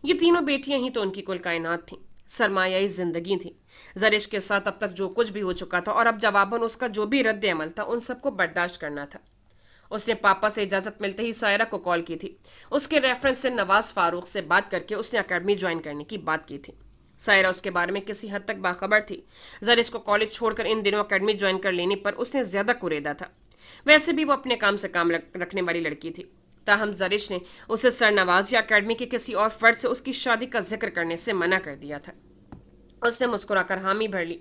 ये तीनों बेटियां ही तो उनकी कुल कायनात थीं, सरमायाई जिंदगी थी। जरिश के साथ अब तक जो कुछ भी हो चुका था और अब जवाबन उसका जो भी रद्द अमल था, उन सबको बर्दाश्त करना था। उसने पापा से इजाज़त मिलते ही सायरा को कॉल की थी। उसके रेफरेंस से नवाज फारूक से बात करके उसने अकेडमी ज्वाइन करने की बात की थी। सायरा उसके बारे में किसी हद तक बाखबर थी। जरिश को कॉलेज छोड़कर इन दिनों अकेडमी ज्वाइन कर लेने पर उसने ज़्यादा कुरेदा था। वैसे भी वो अपने काम से काम रखने वाली लड़की थी। ताहम जरिश ने उसे सरनवाज या अकेडमी के किसी और फर्द से उसकी शादी का जिक्र करने से मना कर दिया था। उसने मुस्कुराकर हामी भर ली।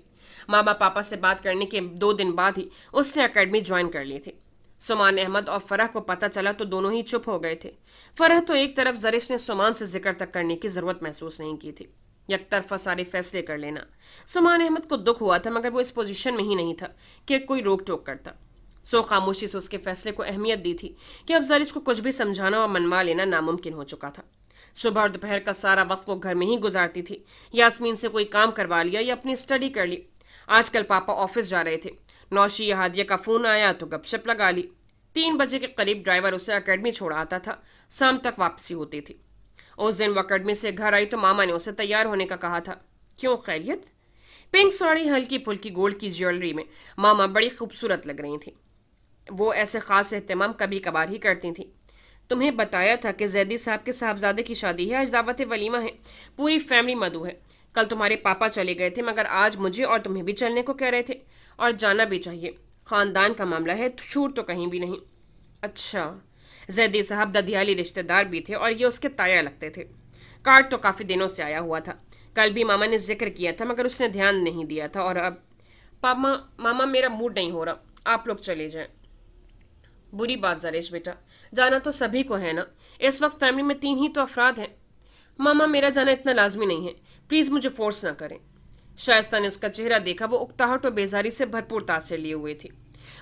मामा पापा से बात करने के 2 दिन बाद ही उसने अकेडमी ज्वाइन कर ली थी। सुमान अहमद और फरह को पता चला तो दोनों ही चुप हो गए थे। फरह तो एक तरफ, जरिश ने सुमान से जिक्र तक करने की जरूरत महसूस नहीं की थी। एक तरफा सारे फैसले कर लेना। सुमान अहमद को दुख हुआ था, मगर वो इस पोजीशन में ही नहीं था कि कोई रोक टोक करता। सो खामोशी से उसके फैसले को अहमियत दी थी कि अब जरिश को कुछ भी समझाना और मनवा लेना नामुमकिन हो चुका था। सुबह और दोपहर का सारा वक्त वो घर में ही गुजारती थी। यास्मीन से कोई काम करवा लिया या अपनी स्टडी कर ली। आजकल पापा ऑफिस जा रहे थे। नौशी या हादिया का फ़ोन आया तो गपशप लगा ली। 3 बजे के करीब ड्राइवर उसे अकेडमी छोड़ आता था। शाम तक वापसी होती थी। उस दिन वो अकेडमी से घर आई तो मामा ने उसे तैयार होने का कहा था। क्यों, खैरियत? पिंक साड़ी, हल्की फुल्की गोल्ड की ज्वेलरी में मामा बड़ी खूबसूरत लग रही थी। वो ऐसे ख़ास एहतमाम कभी कभार ही करती थी। तुम्हें बताया था कि जैदी साहब के साहबजादे की शादी है, आज दावत वलीमा है, पूरी फैमिली मदऊ है। कल तुम्हारे पापा चले गए थे, मगर आज मुझे और तुम्हें भी चलने को कह रहे थे, और जाना भी चाहिए। ख़ानदान का मामला है, छूट तो कहीं भी नहीं। अच्छा। जैदी साहब ददियाली रिश्तेदार भी थे और ये उसके ताया लगते थे। कार्ड तो काफ़ी दिनों से आया हुआ था। कल भी मामा ने जिक्र किया था, मगर उसने ध्यान नहीं दिया था। और अब पापा, मामा मेरा मूड नहीं हो रहा, आप लोग चले जाएं। बुरी बात जरेश बेटा, जाना तो सभी को है ना। इस वक्त फैमिली में 3 ही तो अफराद हैं। मामा मेरा जाना इतना लाजमी नहीं है, प्लीज़ मुझे फोर्स ना करें। शाइस्ता ने उसका चेहरा देखा। वो उकताहट और बेजारी से भरपूर तासर लिए हुए थी।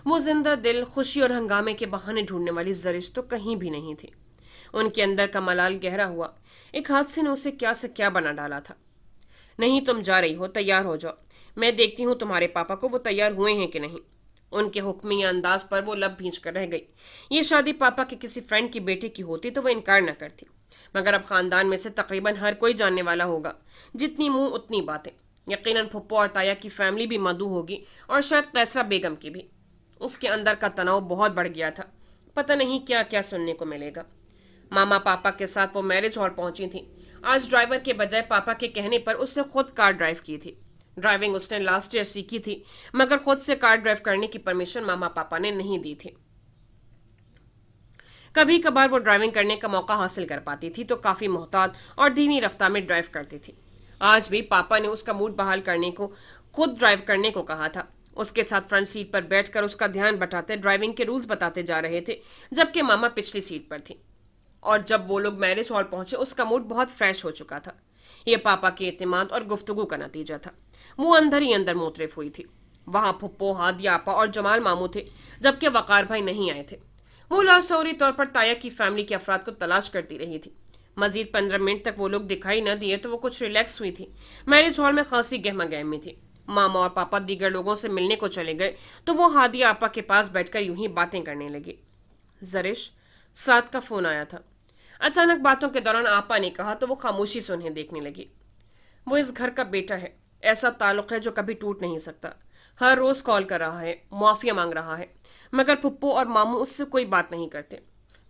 वो जिंदा दिल, खुशी और हंगामे के बहाने ढूंढने वाली जरिश तो कहीं भी नहीं थी। उनके अंदर का मलाल गहरा हुआ। एक हादसे ने उसे क्या से क्या बना डाला था। नहीं, तुम जा रही हो, तैयार हो जाओ। मैं देखती हूँ तुम्हारे पापा को वो तैयार हुए हैं कि नहीं। उनके हुक्मी अंदाज पर वो लब भींच कर रह गई। ये शादी पापा के किसी फ्रेंड की बेटी की होती तो वो इनकार न करती, मगर अब खानदान में से तकरीबन हर कोई जानने वाला होगा। जितनी मुंह उतनी बातें। यकीनन फुप्पो और ताया की फैमिली भी मदऊ होगी, और शायद कैसरा बेगम की भी। उसके अंदर का तनाव बहुत बढ़ गया था। पता नहीं क्या क्या सुनने को मिलेगा। मामा पापा के साथ वो मैरिज हॉल पहुंची थी। आज ड्राइवर के बजाय पापा के कहने पर उसने खुद कार ड्राइव की थी। ड्राइविंग उसने लास्ट ईयर सीखी थी, मगर खुद से कार ड्राइव करने की परमिशन मामा पापा ने नहीं दी थी। कभी कभार वो ड्राइविंग करने का मौका हासिल कर पाती थी तो काफ़ी मोहतात और धीमी रफ्तार में ड्राइव करती थी। आज भी पापा ने उसका मूड बहाल करने को खुद ड्राइव करने को कहा था। उसके साथ फ्रंट सीट पर बैठकर उसका ध्यान बटाते ड्राइविंग के रूल्स बताते जा रहे थे, जबकि मामा पिछली सीट पर थी। और जब वो लोग मैरिज हॉल पहुंचे, उसका मूड बहुत फ्रेश हो चुका था। ये पापा के एतमाद और गुफ्तगू का नतीजा था। वो अंदर ही अंदर मोतरफ हुई थी। वहां फुप्पो, हादिया आपा और जमाल मामू थे, जबकि वकार भाई नहीं आए थे। वो लाशौरी तौर पर ताया की फैमिली के अफराद को तलाश करती रही थी। मजीद 15 मिनट तक वो लोग दिखाई न दिए तो वो कुछ रिलैक्स हुई थी। मैरिज हॉल में खासी गहमा गहमी थी। मामा और पापा दीगर लोगों से मिलने को चले गए तो वो हादिया आपा के पास बैठकर यूं ही बातें करने लगी। जरिश, साद का फोन आया था। अचानक बातों के दौरान आपा ने कहा तो वो खामोशी से उन्हें देखने लगी। वो इस घर का बेटा है, ऐसा ताल्लुक है जो कभी टूट नहीं सकता। हर रोज कॉल कर रहा है, मुआफिया मांग रहा है, मगर पुप्पो और मामू उससे कोई बात नहीं करते।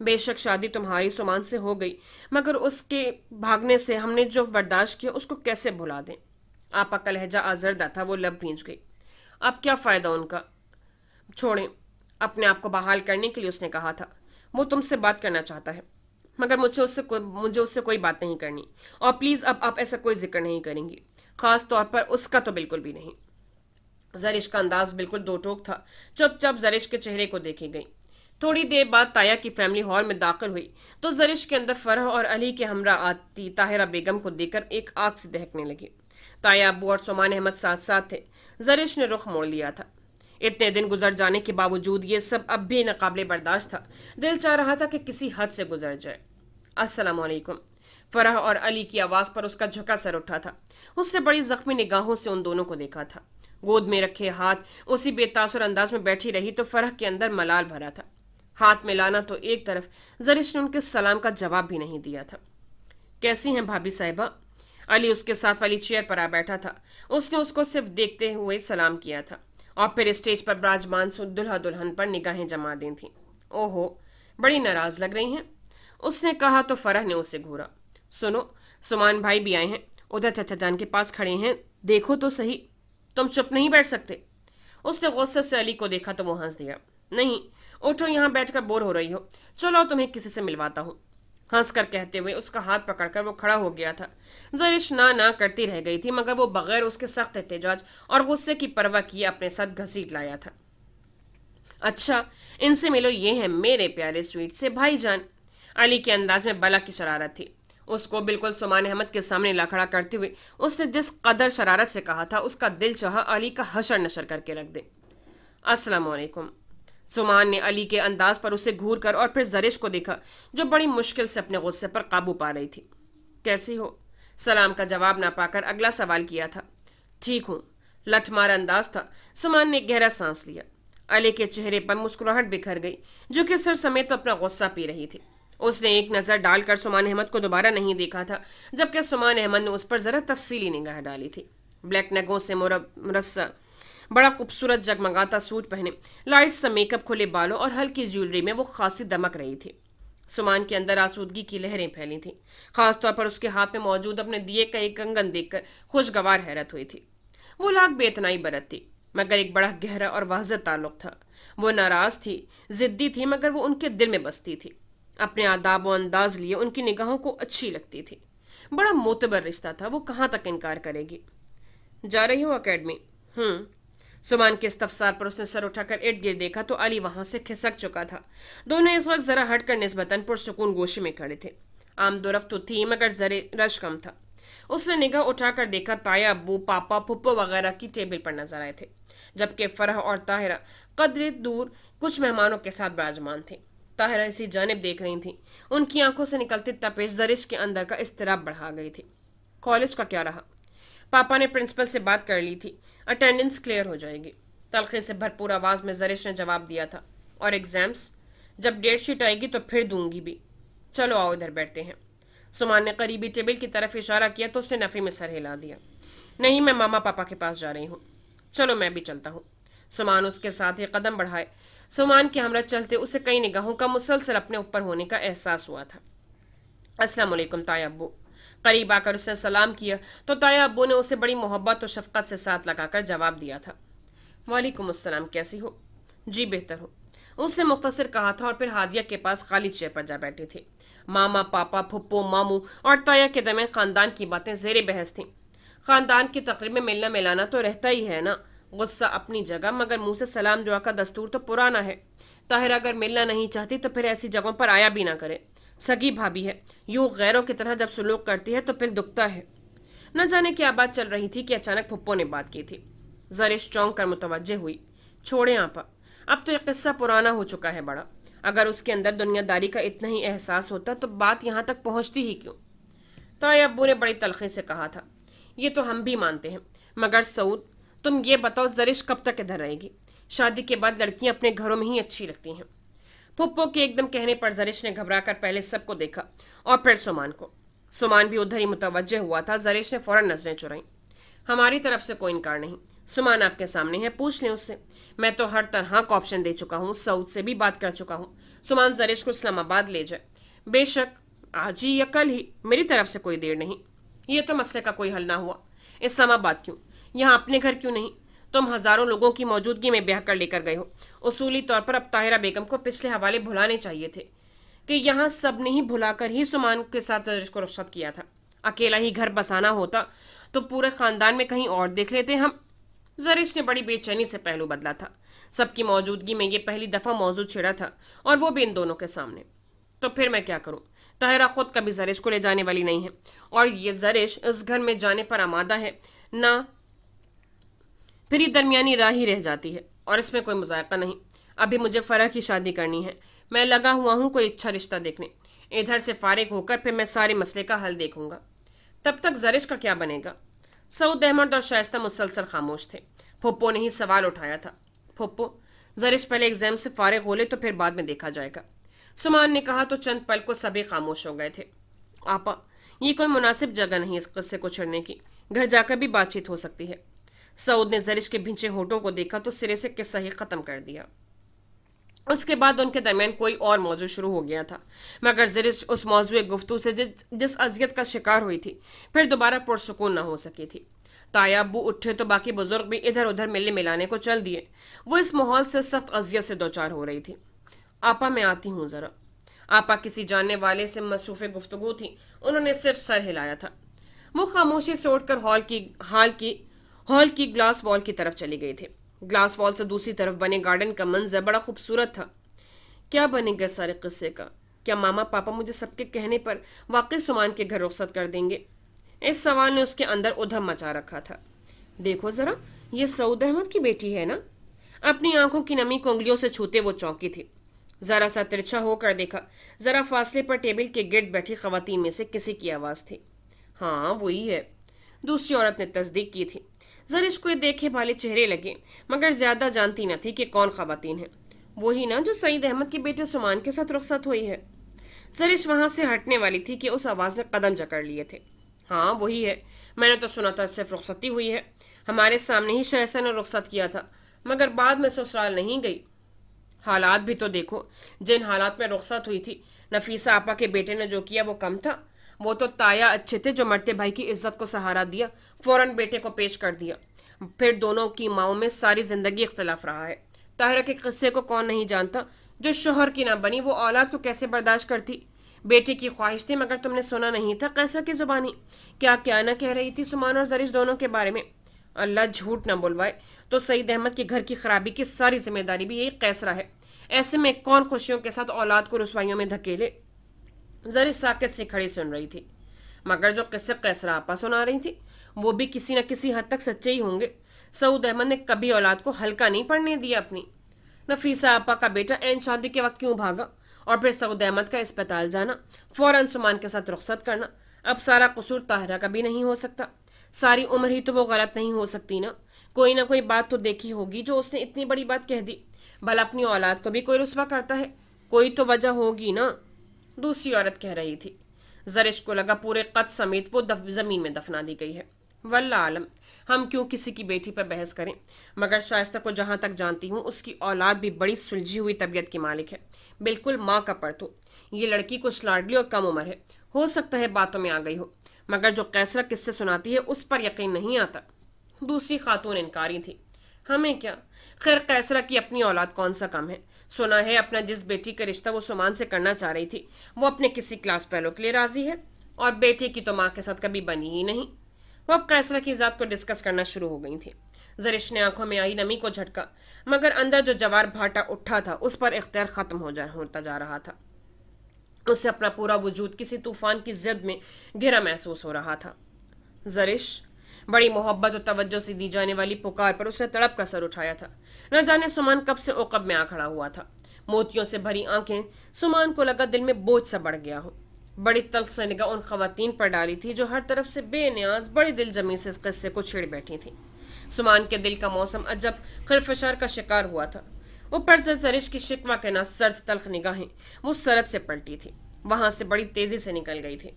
बेशक शादी तुम्हारी सुमान से हो गई, मगर उसके भागने से हमने जो बर्दाश्त किया उसको कैसे भुला दें। आपा का लहजा आजरदा था, वो लब भींच गई। अब क्या फायदा उनका, छोड़ें। अपने आप को बहाल करने के लिए उसने कहा था, वो तुमसे बात करना चाहता है, मगर मुझे उससे कोई बात नहीं करनी। और प्लीज अब आप ऐसा कोई जिक्र नहीं करेंगी, खास तौर पर उसका तो बिल्कुल भी नहीं। जरिश का अंदाज बिल्कुल दो टोक था। चुपचाप जरिश के चेहरे को देखी गई। थोड़ी देर बाद ताया की फैमिली हॉल में दाखिल हुई तो जरिश के अंदर फरह और अली के हमरा आती ताहिरा बेगम को देखकर एक आग से दहकने लगी। ताया अब्बू और सुमान अहमद साथ साथ थे। जरिश ने रुख मोड़ लिया था। इतने दिन गुजर जाने के बावजूद ये सब अब भी नाकाबिले बर्दाश्त था। दिल चाह रहा था कि किसी हद से गुजर जाए। अस्सलाम वालेकुम। फरह और अली की आवाज पर उसका झुका सर उठा था। उससे बड़ी जख्मी निगाहों से उन दोनों को देखा था। गोद में रखे हाथ उसी बेतासुर अंदाज में बैठी रही तो फरह के अंदर मलाल भरा था। हाथ मिलाना तो एक तरफ, जरिश ने उनके सलाम का जवाब भी नहीं दिया था। कैसी हैं भाभी साहिबा? अली उसके साथ वाली चेयर पर आ बैठा था। उसने उसको सिर्फ देखते हुए सलाम किया था और फिर स्टेज पर विराजमान दुल्हा दुल्हन पर निगाहें जमा दी थीं। ओहो, बड़ी नाराज लग रही हैं, उसने कहा तो फरह ने उसे घूरा। सुनो, सुमान भाई भी आए हैं, उधर चचा जान के पास खड़े हैं, देखो तो सही। तुम चुप नहीं बैठ सकते? उसने गुस्से से अली को देखा तो वो हंस दिया। नहीं, उठो, यहाँ बैठकर बोर हो रही हो, चलो तुम्हें किसी से मिलवाता हूँ। हंस कर कहते हुए उसका हाथ पकड़कर वो खड़ा हो गया था। जरिश ना ना करती रह गई थी, मगर वो बगैर उसके सख्त एहतजाज और गुस्से की परवाह किए अपने साथ घसीट लाया था। अच्छा, इनसे मिलो, ये है मेरे प्यारे स्वीट से भाईजान। अली के अंदाज में बला की शरारत थी। उसको बिल्कुल सुमान अहमद के सामने ला खड़ा करते हुए उसने जिस कदर शरारत से कहा था, उसका दिल चाहा अली का हशर नशर करके रख दे। अस्सलाम वालेकुम। सुमान ने अली के अंदाज पर उसे घूर कर और फिर जरिश को देखा, जो बड़ी मुश्किल से अपने गुस्से पर काबू पा रही थी। कैसी हो? सलाम का जवाब ना पाकर अगला सवाल किया था। ठीक हूँ, लठमार अंदाज था। सुमान ने गहरा सांस लिया। अली के चेहरे पर मुस्कुराहट बिखर गई, जो कि सर समेत अपना गुस्सा पी रही थी। उसने एक नज़र डालकर सुमान अहमद को दोबारा नहीं देखा था, जबकि सुमान अहमद ने उस पर जरा तफसीली निगाह डाली थी। ब्लैक नगों से मुरस्सा, बड़ा खूबसूरत जगमगाता सूट पहने, लाइट सा मेकअप, खुले बालों और हल्की ज्वेलरी में वो खासी दमक रही थी। सुमान के अंदर आसूदगी की लहरें फैली थीं। खासतौर पर उसके हाथ में मौजूद अपने दिए का एक कंगन देखकर खुशगवार हैरत हुई थी। वो लाख बेतनाई बरतती, मगर एक बड़ा गहरा और वाज़ेह ताल्लुक था। वो नाराज थी, जिद्दी थी, मगर वो उनके दिल में बसती थी। अपने आदाब व अंदाज लिए उनकी निगाहों को अच्छी लगती थी। बड़ा मोतबर रिश्ता था, वो कहाँ तक इनकार करेगी। जा रही हो अकेडमी? सुमान के इस्तफसार पर उसने सर उठाकर इर्द गिर्द देखा तो अली वहां से खिसक चुका था। दोनों इस वक्त जरा हटकर निस्बतन पुरसुकून गोशी में खड़े थे। आमदोरफ्त तो थी, मगर जरे रश कम था। उसने निगाह उठाकर देखा, ताया अब्बू पापा फुप्पो वगैरह की टेबल पर नजर आए थे, जबकि फरह और ताहिरा कदरे दूर कुछ मेहमानों के साथ विराजमान थे। ताहिरा इसी जानिब देख रही थी। उनकी आंखों से निकलती तपेश जरिश के अंदर का इस्तिराब बढ़ा गई थी। कॉलेज का क्या रहा? पापा ने प्रिंसिपल से बात कर ली थी, अटेंडेंस क्लियर हो जाएगी। तलखे से भरपूर आवाज में जरिश ने जवाब दिया था। और एग्जाम्स? जब डेट शीट आएगी तो फिर दूंगी भी। चलो आओ, इधर बैठते हैं। सुमान ने करीबी टेबल की तरफ इशारा किया तो उसने नफी में सर हिला दिया। नहीं, मैं मामा पापा के पास जा रही हूँ। चलो मैं भी चलता हूँ। सुमान उसके साथ ही कदम बढ़ाए। सुमान के हमरा चलते उसे कई निगाहों का मुसलसल अपने ऊपर होने का एहसास हुआ था। अस्सलाम वालेकुम ताया अब्बू। करीब आकर उसने सलाम किया तो ताया अब्बू ने उसे बड़ी मोहब्बत और शफकत से साथ लगाकर जवाब दिया था। वालेकुम अस्सलाम, कैसी हो? जी बेहतर हो, उसने मुख्तसर कहा था और फिर हादिया के पास खाली चेयर पर जा बैठे थे। मामा पापा फुप्पो मामू और ताया के दरमियान खानदान की बातें जेर बहस थीं। खानदान की तकरीब में मिलना मिलाना तो रहता ही है ना। गुस्सा अपनी जगह, मगर मुंह से सलाम दुआ का दस्तूर तो पुराना है। ताहिर अगर मिलना नहीं चाहती तो फिर ऐसी जगहों पर आया भी ना करे। सगी भाभी है, यूं गैरों की तरह जब सुलूक करती है तो फिर दुखता है। न जाने क्या बात चल रही थी कि अचानक फुप्पो ने बात की थी। जरिश चौंक कर मुतवज्जे हुई। छोड़े आपा, अब तो ये किस्सा पुराना हो चुका है बड़ा। अगर उसके अंदर दुनियादारी का इतना ही एहसास होता तो बात यहाँ तक पहुँचती ही क्यों? ताया अब्बू ने बड़ी तलखी से कहा था। ये तो हम भी मानते हैं, मगर सऊद, तुम ये बताओ, जरिश कब तक इधर रहेगी? शादी के बाद लड़कियां अपने घरों में ही अच्छी लगती हैं। फुप्पो के एकदम कहने पर जरिश ने घबराकर पहले सबको देखा और फिर सुमान को। सुमान भी उधर ही मुतवज्जे हुआ था। जरिश ने फौरन नजरें चुराई। हमारी तरफ से कोई इनकार नहीं। सुमान आपके सामने है, पूछ लें उससे। मैं तो हर तरह का ऑप्शन दे चुका हूँ, सऊद से भी बात कर चुका हूँ। सुमान जरिश को इस्लामाबाद ले जाए, बेशक आज ही या कल ही, मेरी तरफ से कोई देर नहीं। ये तो मसले का कोई हल ना हुआ। इस्लामाबाद क्यों? यहाँ अपने घर क्यों नहीं? तुम हजारों लोगों की मौजूदगी में ब्याह कर लेकर गए हो। उसूली तौर पर अब ताहिरा बेगम को पिछले हवाले भुलाने चाहिए थे कि यहाँ सब ने ही भुलाकर ही सुमान के साथ जरिश को रुखसत किया था। अकेला ही घर बसाना होता तो पूरे खानदान में कहीं और देख लेते हम। जरिश ने बड़ी बेचैनी से पहलू बदला था। सबकी मौजूदगी में ये पहली दफा मौजूद छिड़ा था, और वो भी इन दोनों के सामने। तो फिर मैं क्या करूं? ताहिरा खुद कभी जरिश को ले जाने वाली नहीं है, और ये जरिश इस घर में जाने पर आमादा है ना। फिर ये दरमियानी राह ही रह जाती है, और इसमें कोई मुजायका नहीं। अभी मुझे फरह की शादी करनी है। मैं लगा हुआ हूँ कोई अच्छा रिश्ता देखने। इधर से फारिग होकर फिर मैं सारे मसले का हल देखूंगा। तब तक जरिश का क्या बनेगा? सऊद अहमद और शाइस्ता मुसलसल खामोश थे। फुप्पो ने ही सवाल उठाया था। फुप्पो, जरिश पहले एग्जाम से फारिग हो ले तो फिर बाद में देखा जाएगा। सुमान ने कहा तो चंद पल को सभी खामोश हो गए थे। आपा, ये कोई मुनासिब जगह नहीं इस किस्से को छेड़ने की। घर जाकर भी बातचीत हो सकती है। सऊद ने जरिश के भिंचे होठों को देखा तो सिरे से किस्सा ही खत्म कर दिया। उसके बाद उनके दरमियान कोई और मौजू शुरू हो गया था, मगर जरिश उस मौजू गुफ्तगू से जिस अजियत का शिकार हुई थी, फिर दोबारा पुरसुकून न हो सकी थी। ताया अब्बू उठे तो बाकी बुजुर्ग भी इधर उधर मिलने मिलाने को चल दिए। वो इस माहौल से सख्त अजियत से दो चार हो रही थी। आपा, मैं आती हूँ जरा। आपा किसी जानने वाले से मसरूफ़ गुफ्तगू थी। उन्होंने सिर्फ सर हिलाया था। वो खामोशी से उठकर हॉल की ग्लास वॉल की तरफ चली गई थी। ग्लास वॉल से दूसरी तरफ बने गार्डन का मंजर बड़ा खूबसूरत था। क्या बनेगा सारे किस्से का? क्या मामा पापा मुझे सबके कहने पर वाकई सुमान के घर रुखसत कर देंगे? इस सवाल ने उसके अंदर उधम मचा रखा था। देखो जरा, ये सऊद अहमद की बेटी है ना? अपनी आंखों की नमी को उंगलियों से छूते वो चौंकी थी। जरा सा तिरछा होकर देखा। जरा फासले पर टेबल के गिर्द बैठी खवातीन में से किसी की आवाज़ थी। हाँ, वही है। दूसरी औरत ने तस्दीक की थी। जरिश को देखे भाले चेहरे लगे, मगर ज्यादा जानती न थी कि कौन खवातीन है। वही ना जो सईद अहमद के बेटे सुमान के साथ रुखसत हुई है। जरिश वहां से हटने वाली थी कि उस आवाज़ ने कदम जकड़ लिए थे। हाँ, वही है। मैंने तो सुना था सिर्फ रुखसती हुई है। हमारे सामने ही शाइस्ता ने रुखसत किया था, मगर बाद में ससुराल नहीं गई। हालात भी तो देखो। जिन हालात में रुखसत हुई थी, नफीसा आपा के बेटे ने जो किया वो कम था? वो तो ताया अच्छे थे जो मरते भाई की इज्जत को सहारा दिया, फौरन बेटे को पेश कर दिया। फिर दोनों की माओं में सारी जिंदगी इख्तलाफ रहा है। ताहिरा के किस्से को कौन नहीं जानता? जो शोहर की ना बनी वो औलाद को कैसे बर्दाश्त करती? बेटे की ख्वाहिश थी, मगर तुमने सुना नहीं था कैसर की जुबानी क्या क्या न कह रही थी सुमान और जरिश दोनों के बारे में। अल्लाह झूठ न बुलवाए तो सईद अहमद के घर की खराबी की सारी जिम्मेदारी भी यही कैसरा है। ऐसे में कौन खुशियों के साथ औलाद को रुसवाइयों में धकेले? जरिश साकित से खड़ी सुन रही थी, मगर जो किस्से कैसरा आपा सुना रही थी वो भी किसी न किसी हद तक सच्चे ही होंगे। सऊद अहमद ने कभी औलाद को हल्का नहीं पड़ने दिया अपनी। नफीसा आपा का बेटा ऐन शादी के वक्त क्यों भागा, और फिर सऊद अहमद का अस्पताल जाना, फौरन सुमान के साथ रुखसत करना। अब सारा कसूर ताहिरा का भी नहीं हो सकता। सारी उम्र ही तो वो गलत नहीं हो सकती ना कोई बात तो देखी होगी जो उसने इतनी बड़ी बात कह दी। भला अपनी औलाद को भी कोई रुस्वा करता है, कोई तो वजह होगी ना। दूसरी औरत कह रही थी। जरिश को लगा पूरे कद समेत वो जमीन में दफना दी गई है। वल्ला आलम, हम क्यों किसी की बेटी पर बहस करें, मगर शाइस्ता को जहां तक जानती हूँ उसकी औलाद भी बड़ी सुलझी हुई तबीयत की मालिक है, बिल्कुल माँ का परतू। ये लड़की कुछ लाडली और कम उम्र है, हो सकता है बातों में आ गई हो, मगर जो कैसरा किस्से सुनाती है उस पर यकीन नहीं आता। दूसरी खातून इनकारी थी। हमें क्या, खैर कैसरा की अपनी औलाद कौन सा कम है। सुना है अपना जिस बेटी का रिश्ता वो सुमान से करना चाह रही थी वो अपने किसी क्लास फेलो के लिए राजी है, और बेटे की तो माँ के साथ कभी बनी ही नहीं। वो अब कैसरा की ज़ात को डिस्कस करना शुरू हो गई थी। जरिश ने आंखों में आई नमी को झटका, मगर अंदर जो जवार भाटा उठा था उस पर इख्तियार खत्म होता जा रहा था। उसे अपना पूरा वजूद किसी तूफान की जिद में घिरा महसूस हो रहा था। जरिश, बड़ी मोहब्बत और तवज्जो से दी जाने वाली पुकार पर उसने तड़प कर सर उठाया था। न जाने सुमान कब से ओकब में आ खड़ा हुआ था। मोतियों से भरी आंखें, सुमान को लगा दिल में बोझ सा बढ़ गया हो। बड़ी तल्ख से निगाह उन खवातीन पर डाली थी जो हर तरफ से बेनियाज बड़ी दिल जमी से इस किस्से को छेड़ बैठी थी। सुमान के दिल का मौसम अजब खलफशार का शिकार हुआ था। ऊपर से जरिश की शिकवा के ना सर्द तल्ख निगाहें वो सरद से पलटी थी, वहां से बड़ी तेजी से निकल गई थी।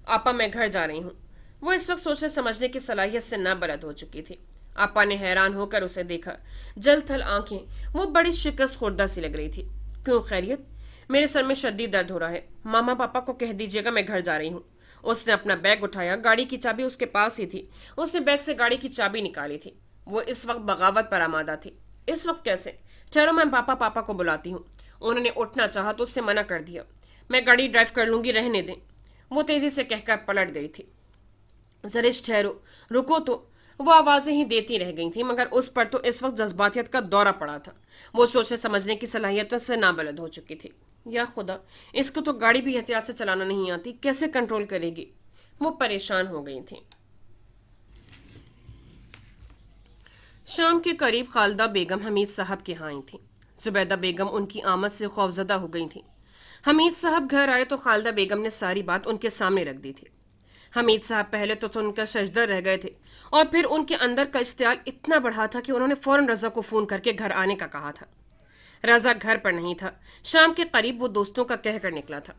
आपा मैं घर जा रही हूँ। वो इस वक्त सोचने समझने की सलाहियत से ना बलद हो चुकी थी। आपा ने हैरान होकर उसे देखा। जल थल आंखें, वो बड़ी शिकस्त खुर्दा सी लग रही थी। क्यों खैरियत? मेरे सर में शदीद दर्द हो रहा है, मामा पापा को कह दीजिएगा मैं घर जा रही हूँ। उसने अपना बैग उठाया, गाड़ी की चाबी उसके पास ही थी। उसने बैग से गाड़ी की चाबी निकाली थी। वो इस वक्त बगावत पर आमादा थी। इस वक्त कैसे? ठहरो, मैं पापा पापा को बुलाती हूँ। उन्होंने उठना चाहा तो उससे मना कर दिया। मैं गाड़ी ड्राइव कर लूंगी, रहने दें। वो तेजी से कहकर पलट गई थी। जरिश ठहरो, रुको तो। वो आवाजें ही देती रह गई थी, मगर उस पर तो इस वक्त जज्बातियत का दौरा पड़ा था। वो सोचने समझने की सलाहियतों से नाबलद हो चुकी थी। या खुदा, इसको तो गाड़ी भी एहतियात से चलाना नहीं आती, कैसे कंट्रोल करेगी? वो परेशान हो गई थी। शाम के करीब खालदा बेगम हमीद साहब के यहाँ आई थी। जुबैदा बेगम उनकी आमद से खौफजदा हो गई थी। हमीद साहब घर आए तो खालदा बेगम ने सारी बात उनके सामने रख दी थी। हमीद साहब पहले तो उनका सजदर रह गए थे, और फिर उनके अंदर का इश्तियाल इतना बढ़ा था कि उन्होंने फौरन रजा को फ़ोन करके घर आने का कहा था। रजा घर पर नहीं था। शाम के करीब वो दोस्तों का कहकर निकला था।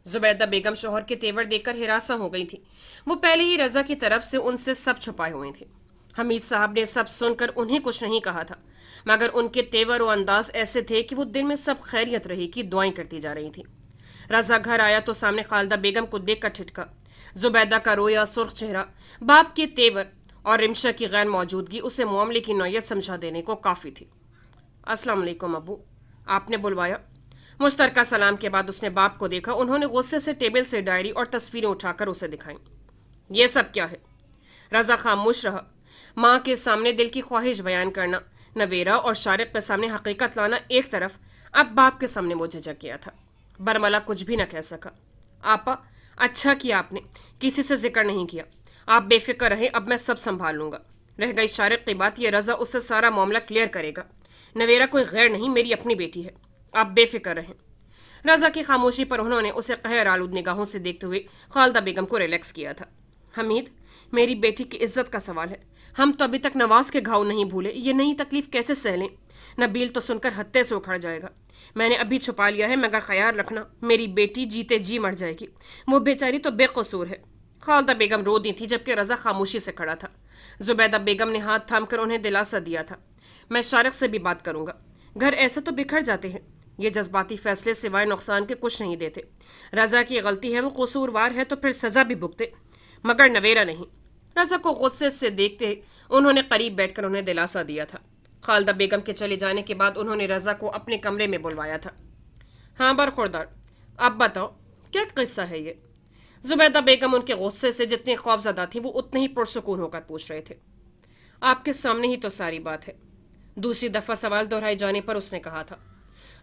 जुबैदा बेगम शोहर के तेवर देखकर हिरासा हो गई थी। वो पहले ही रजा की तरफ से उनसे सब छुपाए हुए थे। हमीद साहब ने सब सुनकर उन्हें कुछ नहीं कहा था, मगर उनके तेवर और अंदाज ऐसे थे कि वो दिल में सब खैरियत रही कि दुआएं करती जा रही थी। रजा घर आया तो सामने खालदा बेगम को देखकर ठिठका। जुबैदा का रोया सुर्ख चेहरा, बाप के तेवर और रिमशा की गैर मौजूदगी उसे मामले की नौयत समझा देने को काफ़ी थी। अस्सलाम वालेकुम अबू, आपने बुलवाया? मुश्तरका सलाम के बाद उसने बाप को देखा। उन्होंने गुस्से से टेबल से डायरी और तस्वीरें उठाकर उसे दिखाई। ये सब क्या है? रजा खामोश रहा। माँ के सामने दिल की ख्वाहिश बयान करना, नवेरा और शारिक के सामने हकीकत लाना एक तरफ, अब बाप के सामने वो झिझक गया था। बरमला कुछ भी न कह सका। आपा, अच्छा किया आपने किसी से जिक्र नहीं किया। आप बेफिक्र रहे, अब मैं सब संभाल लूंगा। रह गई शारिक की बात, ये रजा उससे सारा मामला क्लियर करेगा। नवेरा कोई गैर नहीं, मेरी अपनी बेटी है, आप बेफिक्र रहें। रजा की खामोशी पर उन्होंने उसे कहर आलूद निगाहों से देखते हुए खालदा बेगम को रिलैक्स किया था। हमीद, मेरी बेटी की इज्जत का सवाल है। हम तो अभी तक नवाज के घाव नहीं भूले, ये नई तकलीफ कैसे सह लें? नबील तो सुनकर हत्ते से उखड़ जाएगा। मैंने अभी छुपा लिया है, मगर ख्याल रखना मेरी बेटी जीते जी मर जाएगी। वो बेचारी तो बेकसूर है। खालदा बेगम रो दी थी, जबकि रजा खामोशी से खड़ा था। जुबैदा बेगम ने हाथ थाम कर उन्हें दिलासा दिया था। मैं शारिक से भी बात करूंगा। घर ऐसे तो बिखर जाते हैं, ये जज्बाती फैसले सिवाय नुकसान के कुछ नहीं देते। रजा की गलती है, वो कसूरवार है तो फिर सजा भी भुगते, मगर नवेरा नहीं। रजा को गुस्से से देखते उन्होंने करीब बैठकर उन्हें दिलासा दिया था। खालदा बेगम के चले जाने के बाद उन्होंने रजा को अपने कमरे में बुलवाया था। हाँ बरखुरदार, अब बताओ क्या किस्सा है ये? जुबैदा बेगम उनके गुस्से से जितनी खौफजदा थी, वो उतने ही पुरसुकून होकर पूछ रहे थे। आपके सामने ही तो सारी बात है। दूसरी दफा सवाल दोहराए जाने पर उसने कहा था,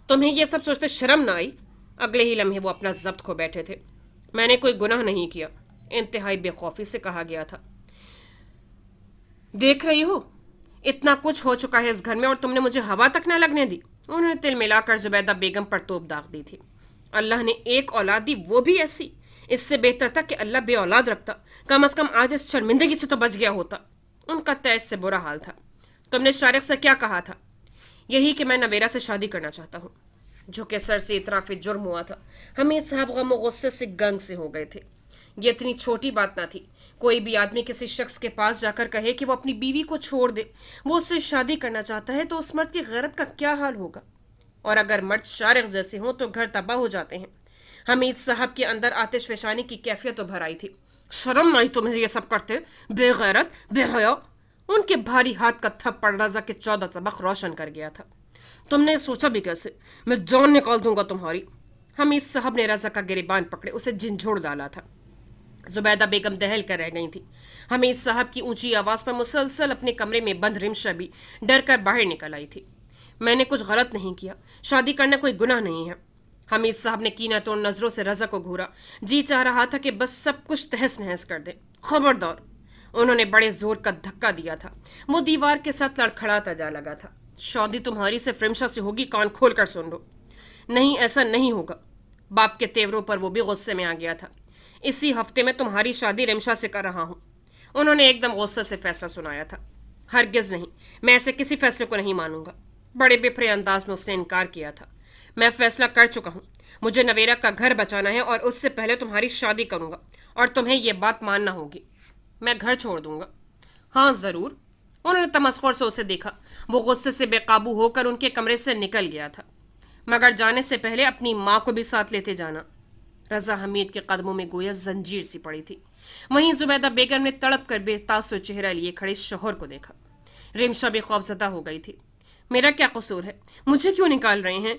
तुम्हें यह सब सोचते शर्म ना आई? अगले ही लम्हे वो अपना जब्त खो बैठे थे। मैंने कोई गुनाह नहीं किया, इंतहाई बेखौफी से कहा गया था। देख रही हो, इतना कुछ हो चुका है इस घर में और तुमने मुझे हवा तक न लगने दी। उन्होंने तिल मिलाकर जुबैदा बेगम पर तोप दाग दी थी। अल्लाह ने एक औलाद दी, वो भी ऐसी। इससे बेहतर था कि अल्लाह बे औलाद रखता, कम अज कम आज इस शर्मिंदगी से तो बच गया होता। उनका तैश से बुरा हाल था। तुमने शारिक से क्या कहा था? यही कि मैं नवेरा से शादी करना चाहता हूँ। झुके सर से इतराफे जुर्म हुआ था। हमीद साहब गम गुस्से से गंग से हो गए थे। ये इतनी छोटी बात ना थी। कोई भी आदमी किसी शख्स के पास जाकर कहे कि वो अपनी बीवी को छोड़ दे, वो उससे शादी करना चाहता है, तो उस मर्द की गैरत का क्या हाल होगा? और अगर मर्द शारिक जैसे हों तो घर तबाह हो जाते हैं। हमीद साहब के अंदर आतिश फैशानी की कैफियत तो भर आई थी। शर्म नहीं तुम्हें ये सब करते, बेगैरत बेहया। उनके भारी हाथ का थप्पड़ रजा के 14 तबक रोशन कर गया था। तुमने सोचा भी कैसे? मैं जान निकाल दूंगा तुम्हारी। हमीद साहब ने रजा का गिरेबान पकड़े उसे झंझोड़ डाला था। जुबैदा बेगम दहल कर रह गई थी। हमीद साहब की ऊंची आवाज पर मुसलसल अपने कमरे में बंद रिमशा भी डर कर बाहर निकल आई थी। मैंने कुछ गलत नहीं किया, शादी करना कोई गुनाह नहीं है। हमीद साहब ने कीना तोड़ नजरों से रजा को घूरा। जी चाह रहा था कि बस सब कुछ तहस नहस कर दे। खबरदार! उन्होंने बड़े जोर का धक्का दिया था। वो दीवार के साथ लड़खड़ाता जा लगा था। शादी तुम्हारी से रिमशा से होगी, कान खोल कर सुन लो। नहीं, ऐसा नहीं होगा। बाप के तेवरों पर वो भी गुस्से में आ गया था। इसी हफ्ते में तुम्हारी शादी रिमशा से कर रहा हूँ। उन्होंने एकदम गुस्से से फैसला सुनाया था। हरगिज नहीं, मैं ऐसे किसी फैसले को नहीं मानूंगा। बड़े बेफरे अंदाज में उसने इनकार किया था। मैं फैसला कर चुका हूँ। मुझे नवेरा का घर बचाना है और उससे पहले तुम्हारी शादी करूंगा, और तुम्हें यह बात मानना होगी। मैं घर छोड़ दूंगा। हाँ जरूर। उन्होंने तमस्खुर से उसे देखा। वो गुस्से से बेकाबू होकर उनके कमरे से निकल गया था। मगर जाने से पहले अपनी माँ को भी साथ लेते जाना। रजा हमीद के कदमों में गोया जंजीर सी पड़ी थी। वहीं जुबैदा बेगम ने तड़प कर बेतासुर चेहरा लिए खड़े शोहर को देखा। रिमशा भी खौफजदा हो गई थी। मेरा क्या कसूर है? मुझे क्यों निकाल रहे हैं?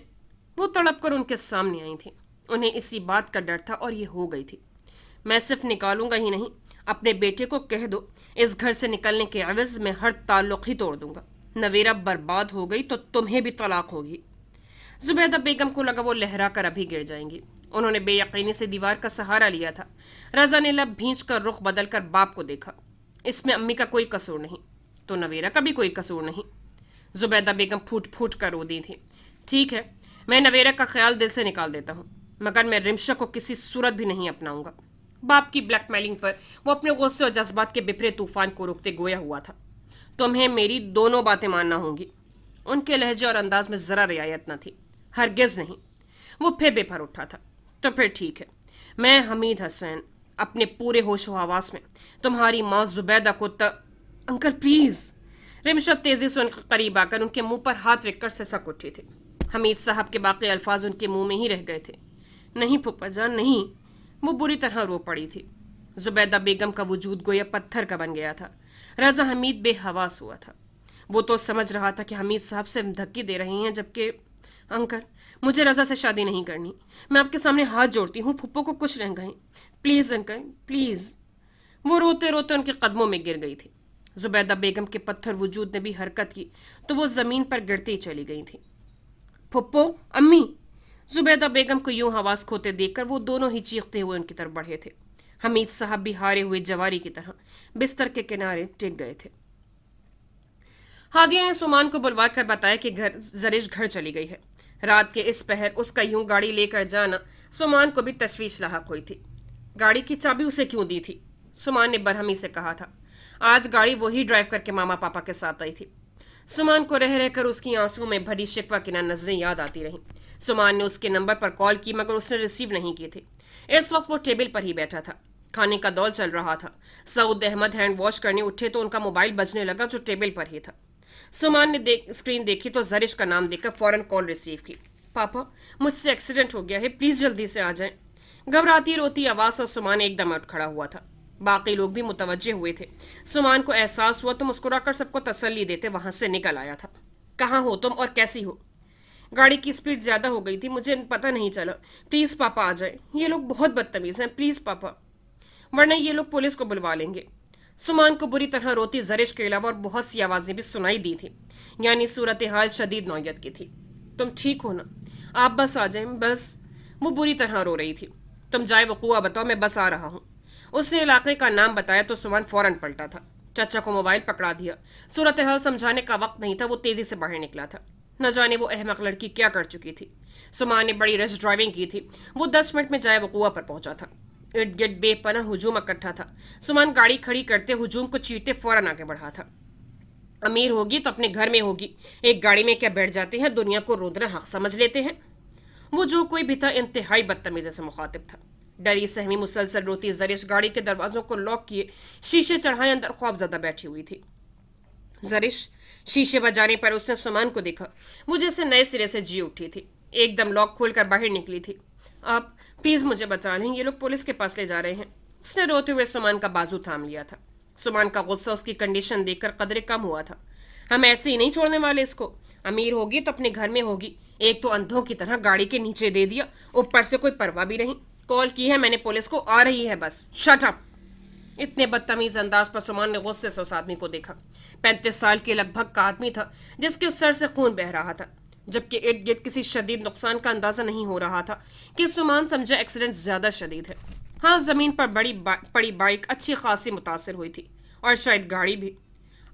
वो तड़प कर उनके सामने आई थी। उन्हें इसी बात का डर था और ये हो गई थी। मैं सिर्फ निकालूंगा ही नहीं, अपने बेटे को कह दो इस घर से निकलने के एवज में हर ताल्लुक ही तोड़ दूंगा। नवेरा बर्बाद हो गई तो तुम्हें भी तलाक होगी। जुबैदा बेगम को लगा वो लहरा कर अभी गिर जाएंगी। उन्होंने बेयकीनी से दीवार का सहारा लिया था। रजा ने लब भींच कर रुख बदल कर बाप को देखा। इसमें अम्मी का कोई कसूर नहीं, तो नवेरा का भी कोई कसूर नहीं। जुबैदा बेगम फूट फूट कर रो दी थी। ठीक है, मैं नवेरा का ख्याल दिल से निकाल देता हूँ, मगर मैं रिमशा को किसी सूरत भी नहीं अपनाऊंगा। बाप की ब्लैकमेलिंग पर वो अपने गुस्से और जज्बात के बिफरे तूफान को रोकते गोया हुआ था। तुम्हें मेरी दोनों बातें मानना होंगी। उनके लहजे और अंदाज में जरा रियायत न थी। हरगिज नहीं। वो फिर बेफर उठा था। तो फिर ठीक है, मैं हमीद हसन अपने पूरे होश व हवास में तुम्हारी माँ जुबैदा को अंकल प्लीज। रिमशा तेजी से उनके करीब आकर उनके मुंह पर हाथ रखकर सिसक उठी थी। हमीद साहब के बाकी अल्फाज उनके मुंह में ही रह गए थे। नहीं फूफा जान, नहीं। वो बुरी तरह रो पड़ी थी। जुबैदा बेगम का वजूद गोया पत्थर का बन गया था। रजा हमीद बेहवास हुआ था। वो तो समझ रहा था कि हमीद साहब से धक्की दे रही हैं, जबकि अंकल मुझे रजा से शादी नहीं करनी। मैं आपके सामने हाथ जोड़ती हूँ, फुप्पो को कुछ रह गए, प्लीज़ अंकल प्लीज़। वो रोते रोते उनके कदमों में गिर गई थी। जुबैदा बेगम के पत्थर वजूद ने भी हरकत की तो वो ज़मीन पर गिरती चली गई थी। फुप्पो, अम्मी। जुबैदा बेगम को यूं हवास खोते देखकर वो दोनों ही चीखते हुए उनकी तरफ बढ़े थे। हमीद साहब भी हारे हुए जवारी की तरह बिस्तर के किनारे टिक गए थे। हादिया ने सुमान को बुलवा कर बताया कि जरिश घर चली गई है। रात के इस पहर उसका यूं गाड़ी लेकर जाना सुमान को भी तशवीश लाहक हुई थी। गाड़ी की चाबी उसे क्यों दी थी? सुमान ने बरहमी से कहा था। आज गाड़ी वही ड्राइव करके मामा पापा के साथ आई थी। सुमान को रह रहकर उसकी आंसुओं में भरी शिकवा की नजरें याद आती रहीं। सुमान ने उसके नंबर पर कॉल की, मगर उसने रिसीव नहीं की थी। इस वक्त वो टेबल पर ही बैठा था। खाने का दौर चल रहा था। सऊद अहमद हैंड वॉश करने उठे तो उनका मोबाइल बजने लगा, जो टेबल पर ही था। सुमान ने स्क्रीन देखी तो जरिश का नाम देखकर फौरन कॉल रिसीव की। पापा, मुझसे एक्सीडेंट हो गया है, प्लीज जल्दी से आ जाएं। घबराती रोती आवाज से सुमान एकदम उठ खड़ा हुआ था। बाकी लोग भी मुतवज्जे हुए थे। सुमान को एहसास हुआ तो मुस्कुराकर सबको तसल्ली देते वहां से निकल आया था। कहाँ हो तुम और कैसी हो? गाड़ी की स्पीड ज्यादा हो गई थी, मुझे पता नहीं चला। प्लीज पापा आ जाए, ये लोग बहुत बदतमीज हैं, प्लीज पापा, वरना ये लोग पुलिस को बुलवा लेंगे। सुमान को बुरी तरह रोती जरिश के अलावा और बहुत सी आवाजें भी सुनाई दी थी, यानी सूरत हाल शदीद नौयत की थी। तुम ठीक हो ना? आप बस आ जाए, बस। वो बुरी तरह रो रही थी। तुम जाए वकूआ बताओ, मैं बस आ रहा हूँ। उसने इलाके का नाम बताया तो सुमान फौरन पलटा था। चाचा को मोबाइल पकड़ा दिया। सूरत हाल समझाने का वक्त नहीं था, वो तेजी से बाहर निकला था। न जाने वो अहमक लड़की क्या कर चुकी थी। सुमान ने बड़ी रश ड्राइविंग की थी। वो 10 मिनट में जाए वकूआ पर पहुंचा था। इर्द गिर्द बेपनाह हुजूम इकट्ठा था। सुमान गाड़ी खड़ी करते हुजूम को चीरते फौरन आगे बढ़ा था। अमीर होगी तो अपने घर में होगी, एक गाड़ी में क्या बैठ जाते हैं, दुनिया को रोदना हक समझ लेते हैं। वो जो कोई भी था इंतहाई बदतमीजी से मुखातिब था। डरी सहमी मुसलसल रोती जरिश गाड़ी के दरवाजों को लॉक किए शीशे चढ़ाए अंदर खौफजदा बैठी हुई थी। जरिश, शीशे बजाने पर उसने सुमान को देखा। वो जैसे नए सिरे से जी उठी थी। एकदम लॉक खोलकर बाहर निकली थी। आप प्लीज मुझे बचा लें, ये लोग पुलिस के पास ले जा रहे हैं। उसने रोते हुए सुमान का बाजू थाम लिया था। सुमान का गुस्सा उसकी कंडीशन देखकर कदरे कम हुआ था। हम ऐसे ही नहीं छोड़ने वाले इसको। अमीर होगी तो अपने घर में होगी, एक तो अंधों की तरह गाड़ी के नीचे दे दिया, ऊपर से कोई परवाह भी नहीं। कॉल की है मैंने पुलिस को, आ रही है बस। Shut up. इतने बदतमीज अंदाज पर सुमान ने गुस्से से उस आदमी को देखा। 35 साल के लगभग का आदमी था, जिसके सर से खून बह रहा था, जबकि इर्द गिर्द किसी शदीद नुकसान का अंदाजा नहीं हो रहा था कि सुमान समझा एक्सीडेंट ज्यादा शदीद है। हाँ, जमीन पर पड़ी बाइक अच्छी खासी मुतासर हुई थी, और शायद गाड़ी भी।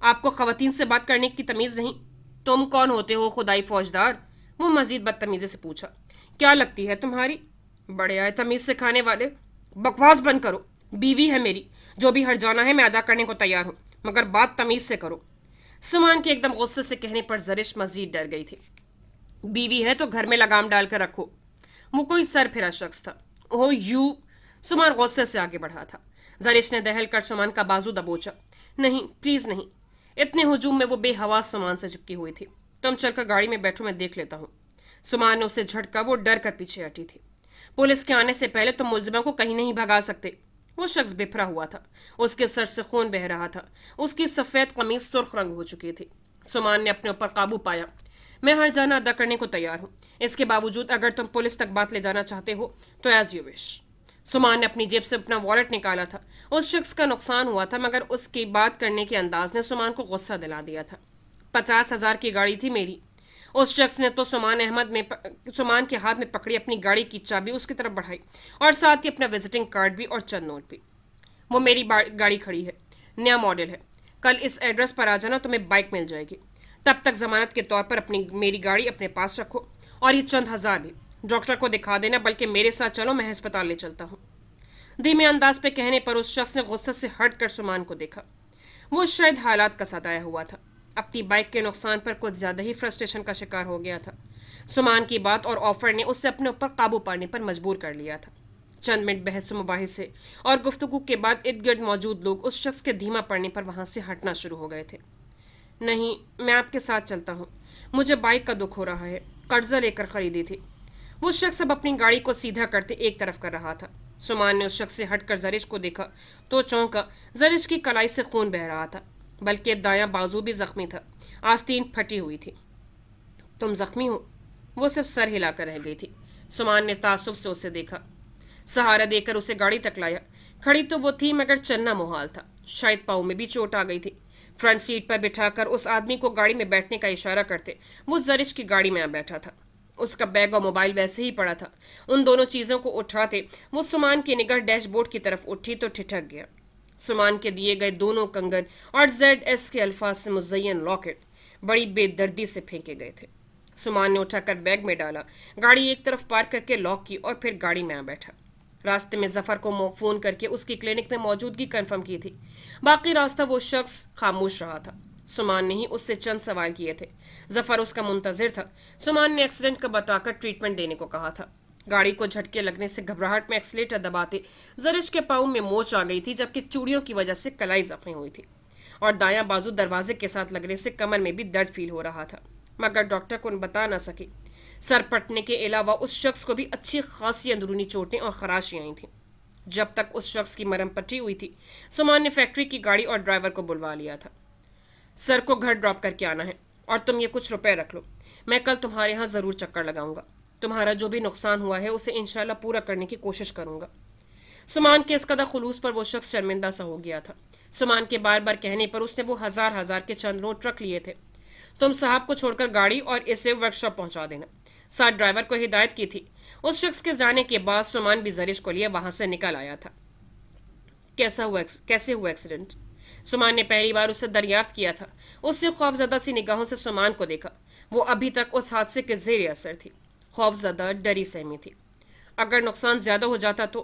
आपको खवातीन से बात करने की तमीज नहीं? तुम कौन होते हो खुदाई फौजदार? वो मजीद बदतमीजी से पूछा। क्या लगती है तुम्हारी? बड़े आए तमीज से खाने वाले। बकवास बंद करो। बीवी है मेरी, जो भी हर जाना है मैं अदा करने को तैयार हूँ, मगर बात तमीज से करो। सुमान के एकदम गुस्से से कहने पर जरिश मजीद डर गई थी। बीवी है तो घर में लगाम डाल कर रखो। वो कोई सर फिरा शख्स था। Oh you. सुमान गुस्से से आगे बढ़ा था। जरिश ने दहल कर सुमान का बाजू दबोचा। नहीं प्लीज नहीं। इतने हुजूम में वो बेहवास सुमान से चिपकी हुई थी। तुम चलकर गाड़ी में बैठो, मैं देख लेता हूँ। सुमान ने उसे झटका। वो डर कर पीछे हटी थी। पुलिस के आने से पहले तुम मुलजिमा को कहीं नहीं भगा सकते। वो शख्स बिफरा हुआ था। उसके सर से खून बह रहा था। उसकी सफेद कमीज सुर्ख रंग हो चुकी थी। सुमान ने अपने ऊपर काबू पाया। मैं हर जाना अदा करने को तैयार हूँ। इसके बावजूद अगर तुम पुलिस तक बात ले जाना चाहते हो तो एज यू विश। सुमान ने अपनी जेब से अपना वॉलेट निकाला था। उस शख्स का नुकसान हुआ था मगर उसकी बात करने के अंदाज ने सुमान को गुस्सा दिला दिया था। 50,000 की गाड़ी थी मेरी। उस शख्स ने तो सुमान के हाथ में पकड़ी अपनी गाड़ी की चाबी उसकी तरफ बढ़ाई और साथ ही अपना विजिटिंग कार्ड भी और चंद नोट भी। वो मेरी गाड़ी खड़ी है, नया मॉडल है। कल इस एड्रेस पर आ जाना, तुम्हें बाइक मिल जाएगी। तब तक जमानत के तौर पर मेरी गाड़ी अपने पास रखो और ये चंद हजार भी डॉक्टर को दिखा देना, बल्कि मेरे साथ चलो, मैं अस्पताल ले चलता हूँ। धीमे अंदाज पे कहने पर उस शख्स ने गुस्से से हट कर सुमान को देखा। वो शायद हालात का सताया हुआ था। अपनी बाइक के नुकसान पर कुछ ज्यादा ही फ्रस्ट्रेशन का शिकार हो गया था। सुमान की बात और ऑफर ने उसे अपने ऊपर काबू पाने पर मजबूर कर लिया था। चंद मिनट बहस मुबाहिसे और गुफ्तगू के बाद इर्द गिर्द मौजूद लोग उस शख्स के धीमा पड़ने पर वहां से हटना शुरू हो गए थे। नहीं, मैं आपके साथ चलता हूँ। मुझे बाइक का दुख हो रहा है, कर्जा लेकर खरीदी थी। वो शख्स अब अपनी गाड़ी को सीधा करते एक तरफ कर रहा था। सुमान ने उस शख्स से हटकर जरिश को देखा तो चौंका। जरिश की कलाई से खून बह रहा था, बल्कि दायां बाजू भी जख्मी था। आस्तीन फटी हुई थी। तुम जख्मी हो? वो सिर्फ सर हिलाकर रह गई थी। सुमान ने तासुब से उसे देखा। सहारा देकर उसे गाड़ी तक लाया। खड़ी तो वो थी मगर चलना मुहाल था। शायद पाँव में भी चोट आ गई थी। फ्रंट सीट पर बिठाकर उस आदमी को गाड़ी में बैठने का इशारा करते वो जरिश की गाड़ी में आ बैठा था। उसका बैग और मोबाइल वैसे ही पड़ा था। उन दोनों चीज़ों को उठाते वो सुमान की निगाह डैशबोर्ड की तरफ उठी तो ठिठक गया। सुमान के दिए गए दोनों कंगन और ZS के अल्फाज से मुज़य्यन लॉकेट बड़ी बेदर्दी से फेंके गए थे। सुमान ने उठाकर बैग में डाला, गाड़ी एक तरफ पार्क करके लॉक की और फिर गाड़ी में आ बैठा। रास्ते में जफर को फ़ोन करके उसकी क्लिनिक में मौजूदगी कंफर्म की थी। बाकी रास्ता वो शख्स खामोश रहा था। सुमान ने ही उससे चंद सवाल किए थे। जफर उसका मुंतजिर था। सुमान ने एक्सीडेंट का बताकर ट्रीटमेंट देने को कहा था। गाड़ी को झटके लगने से घबराहट में एक्सीलेटर दबाते जरिश के पाँव में मोच आ गई थी, जबकि चूड़ियों की वजह से कलाई जख्मी हुई थी और दायां बाजू दरवाजे के साथ लगने से कमर में भी दर्द फील हो रहा था, मगर डॉक्टर को बता ना सकी। सर पटने के अलावा उस शख्स को भी अच्छी खासी अंदरूनी चोटें और खराशियाँ आई थीं। जब तक उस शख्स की मरहम पट्टी हुई थी, सुमान ने फैक्ट्री की गाड़ी और ड्राइवर को बुलवा लिया था। सर को घर ड्रॉप करके आना है और तुम ये कुछ रुपए रख लो। मैं कल तुम्हारे यहाँ ज़रूर चक्कर लगाऊंगा। तुम्हारा जो भी नुकसान हुआ है उसे इंशाल्लाह पूरा करने की कोशिश करूंगा। सुमान के इस कदर खुलूस पर वो शख्स शर्मिंदा सा हो गया था। सुमान के बार बार कहने पर उसने वो हजार हजार के चंद नोट रख लिए थे। तुम साहब को छोड़कर गाड़ी और इसे वर्कशॉप पहुंचा देना, साथ ड्राइवर को हिदायत की थी। उस शख्स के जाने के बाद सुमान भी जरिश को लिए वहां से निकल आया था। कैसे हुआ एक्सीडेंट? सुमान ने पहली बार उसे दरियाफ्त किया था। उसने खौफजदा सी निगाहों से सुमान को देखा। वो अभी तक उस हादसे के जेर असर थी, खौफजदा, डरी सहमी थी। अगर नुकसान ज्यादा हो जाता तो?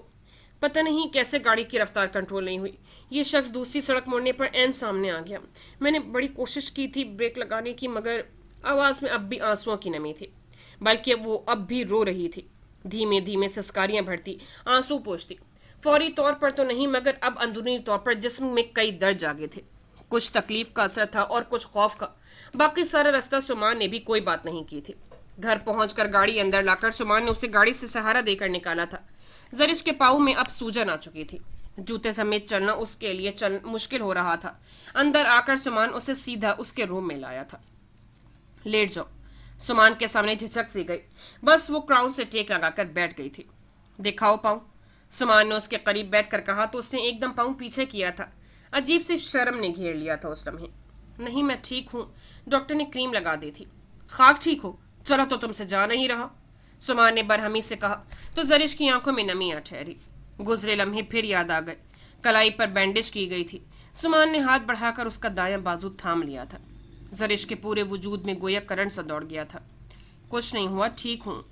पता नहीं कैसे गाड़ी की रफ्तार कंट्रोल नहीं हुई। ये शख्स दूसरी सड़क मोड़ने पर ऐन सामने आ गया। मैंने बड़ी कोशिश की थी ब्रेक लगाने की, मगर आवाज़ में अब भी आंसुओं की नमी थी, बल्कि वो अब भी रो रही थी। धीमे धीमे सिसकारियां भरती, आंसू पोंछती। फौरी तौर पर तो नहीं, मगर अब अंदरूनी तौर पर जिस्म में कई दर्द जागे थे। कुछ तकलीफ का असर था और कुछ खौफ का। बाकी सारा रास्ता सुमान ने भी कोई बात नहीं की थी। घर पहुंचकर गाड़ी अंदर लाकर सुमान ने उसे गाड़ी से सहारा देकर निकाला था। जरिश के पाँव में अब सूजन आ चुकी थी। जूते समेत चलना उसके लिए मुश्किल हो रहा था। अंदर आकर सुमान उसे सीधा उसके रूम में लाया था। लेट जाओ। सुमान के सामने झिझक सी गई। बस वो क्राउन से टेक लगाकर बैठ गई थी। दिखाओ पाँव। सुमान ने उसके करीब बैठकर कहा तो उसने एकदम पाँव पीछे किया था। अजीब सी शर्म ने घेर लिया था उस लम्हे। नहीं, मैं ठीक हूँ, डॉक्टर ने क्रीम लगा दी थी। खाक ठीक हो? चलो तो तुमसे जा नहीं रहा, सुमान ने बरहमी से कहा तो जरिश की आंखों में नमी आ ठहरी। गुजरे लम्हे फिर याद आ गए। कलाई पर बैंडेज की गई थी। सुमान ने हाथ बढ़ाकर उसका दायां बाजू थाम लिया था। जरिश के पूरे वजूद में गोया करंट सा दौड़ गया था। कुछ नहीं हुआ, ठीक हूँ,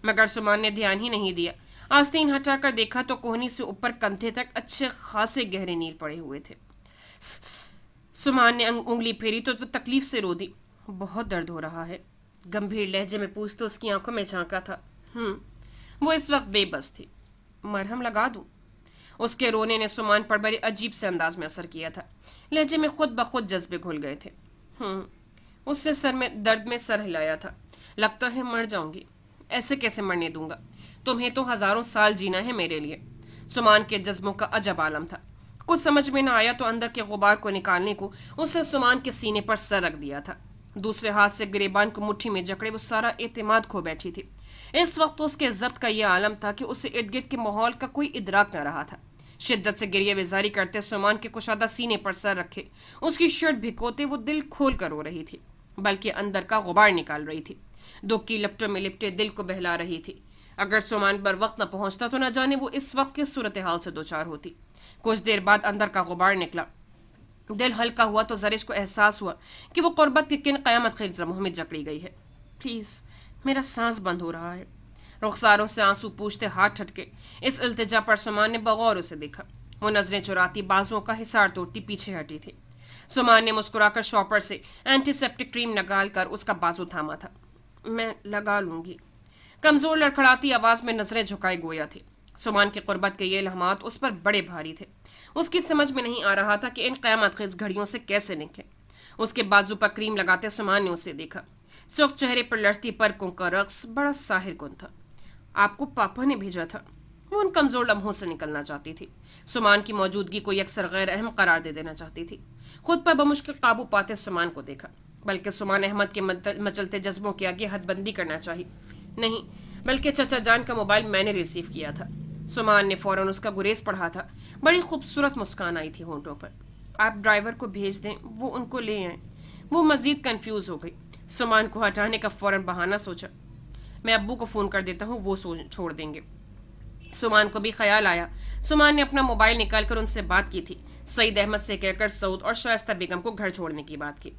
मगर सुमान ने ध्यान ही नहीं दिया। आस्तीन हटाकर देखा तो कोहनी से ऊपर कंधे तक अच्छे खासे गहरे नीर पड़े हुए थे। سمان نے انگلی پھیری تو وہ تکلیف سے رو دی۔ بہت درد ہو رہا ہے، گمبھیر لہجے میں پوچھتے اس کی آنکھوں میں جھانکا تھا۔ وہ اس وقت بے بس تھی۔ مرہم لگا دوں؟ اس کے رونے نے سمان پر بڑے عجیب سے انداز میں اثر کیا تھا۔ لہجے میں خود بخود جذبے گھل گئے تھے۔ اس نے سر میں درد میں سر ہلایا تھا۔ لگتا ہے مر جاؤں گی۔ ایسے کیسے مرنے دوں گا؟ تمہیں تو ہزاروں سال جینا ہے میرے لیے۔ سمان کے جذبوں کا عجب عالم تھا۔ کچھ سمجھ میں نہ آیا تو اندر کے غبار کو نکالنے کو اس نے سمان کے سینے پر سر رکھ دیا تھا۔ دوسرے ہاتھ سے گریبان کو مٹھی میں جکڑے وہ سارا اعتماد کھو بیٹھی تھی۔ اس وقت اس کے ضبط کا یہ عالم تھا کہ اسے ارد گرد کے ماحول کا کوئی ادراک نہ رہا تھا۔ شدت سے گریہ وزاری کرتے سمان کے کشادہ سینے پر سر رکھے اس کی شرٹ بھگوتے وہ دل کھول کر رو رہی تھی، بلکہ اندر کا غبار نکال رہی تھی۔ دکھ کی لپٹوں میں لپٹے دل کو بہلا رہی تھی۔ اگر سمان پر وقت نہ پہنچتا تو نہ جانے وہ اس وقت کس صورتحال سے دوچار ہوتی۔ کچھ دیر بعد اندر کا غبار نکلا۔ دل ہلکا ہوا تو زرش کو احساس ہوا کہ وہ قربت کی کن قیامت خیز لمحوں میں جکڑی گئی ہے۔ پلیز، میرا سانس بند ہو رہا ہے۔ رخساروں سے آنسو پوچھتے ہاتھ ٹھٹکے۔ اس التجا پر سمان نے بغور اسے دیکھا۔ وہ نظریں چراتی بازوؤں کا حصار توڑتی پیچھے ہٹی تھی۔ سمان نے مسکرا کر شاپر سے اینٹی سیپٹک کریم نکال کر اس کا بازو تھاما تھا۔ میں لگا لوں گی۔ کمزور لڑکھڑاتی آواز میں نظریں جھکائے گویا تھی۔ سمان کی قربت کے یہ لمحات اس پر بڑے بھاری تھے۔ اس کی سمجھ میں نہیں آ رہا تھا کہ ان قیامت خیز گھڑیوں سے کیسے نکلے۔ اس کے بازو پر کریم لگاتے سمان نے اسے دیکھا۔ سرخ چہرے پر لڑتی پرکوں کا رقص بڑا ساحر کن تھا۔ آپ کو پاپا نے بھیجا تھا؟ وہ ان کمزور لمحوں سے نکلنا چاہتی تھی۔ سمان کی موجودگی کو یکسر غیر اہم قرار دے دینا چاہتی تھی۔ خود پر بمشکل قابو پاتے سمان کو دیکھا، بلکہ سمان احمد کے مچلتے جذبوں کے آگے حد بندی کرنا چاہی۔ نہیں، بلکہ چچا جان کا موبائل میں نے ریسیو کیا تھا۔ سمان نے فوراً اس کا گریز پڑھا تھا۔ بڑی خوبصورت مسکان آئی تھی ہونٹوں پر۔ آپ ڈرائیور کو بھیج دیں، وہ ان کو لے آئیں۔ وہ مزید کنفیوز ہو گئی۔ سمان کو ہٹانے کا فوراً بہانہ سوچا۔ میں ابو کو فون کر دیتا ہوں، وہ چھوڑ دیں گے۔ سمان کو بھی خیال آیا۔ سمان نے اپنا موبائل نکال کر ان سے بات کی تھی۔ سعید احمد سے کہہ کر سعود اور شائستہ بیگم کو گھر چھوڑنے کی بات کی۔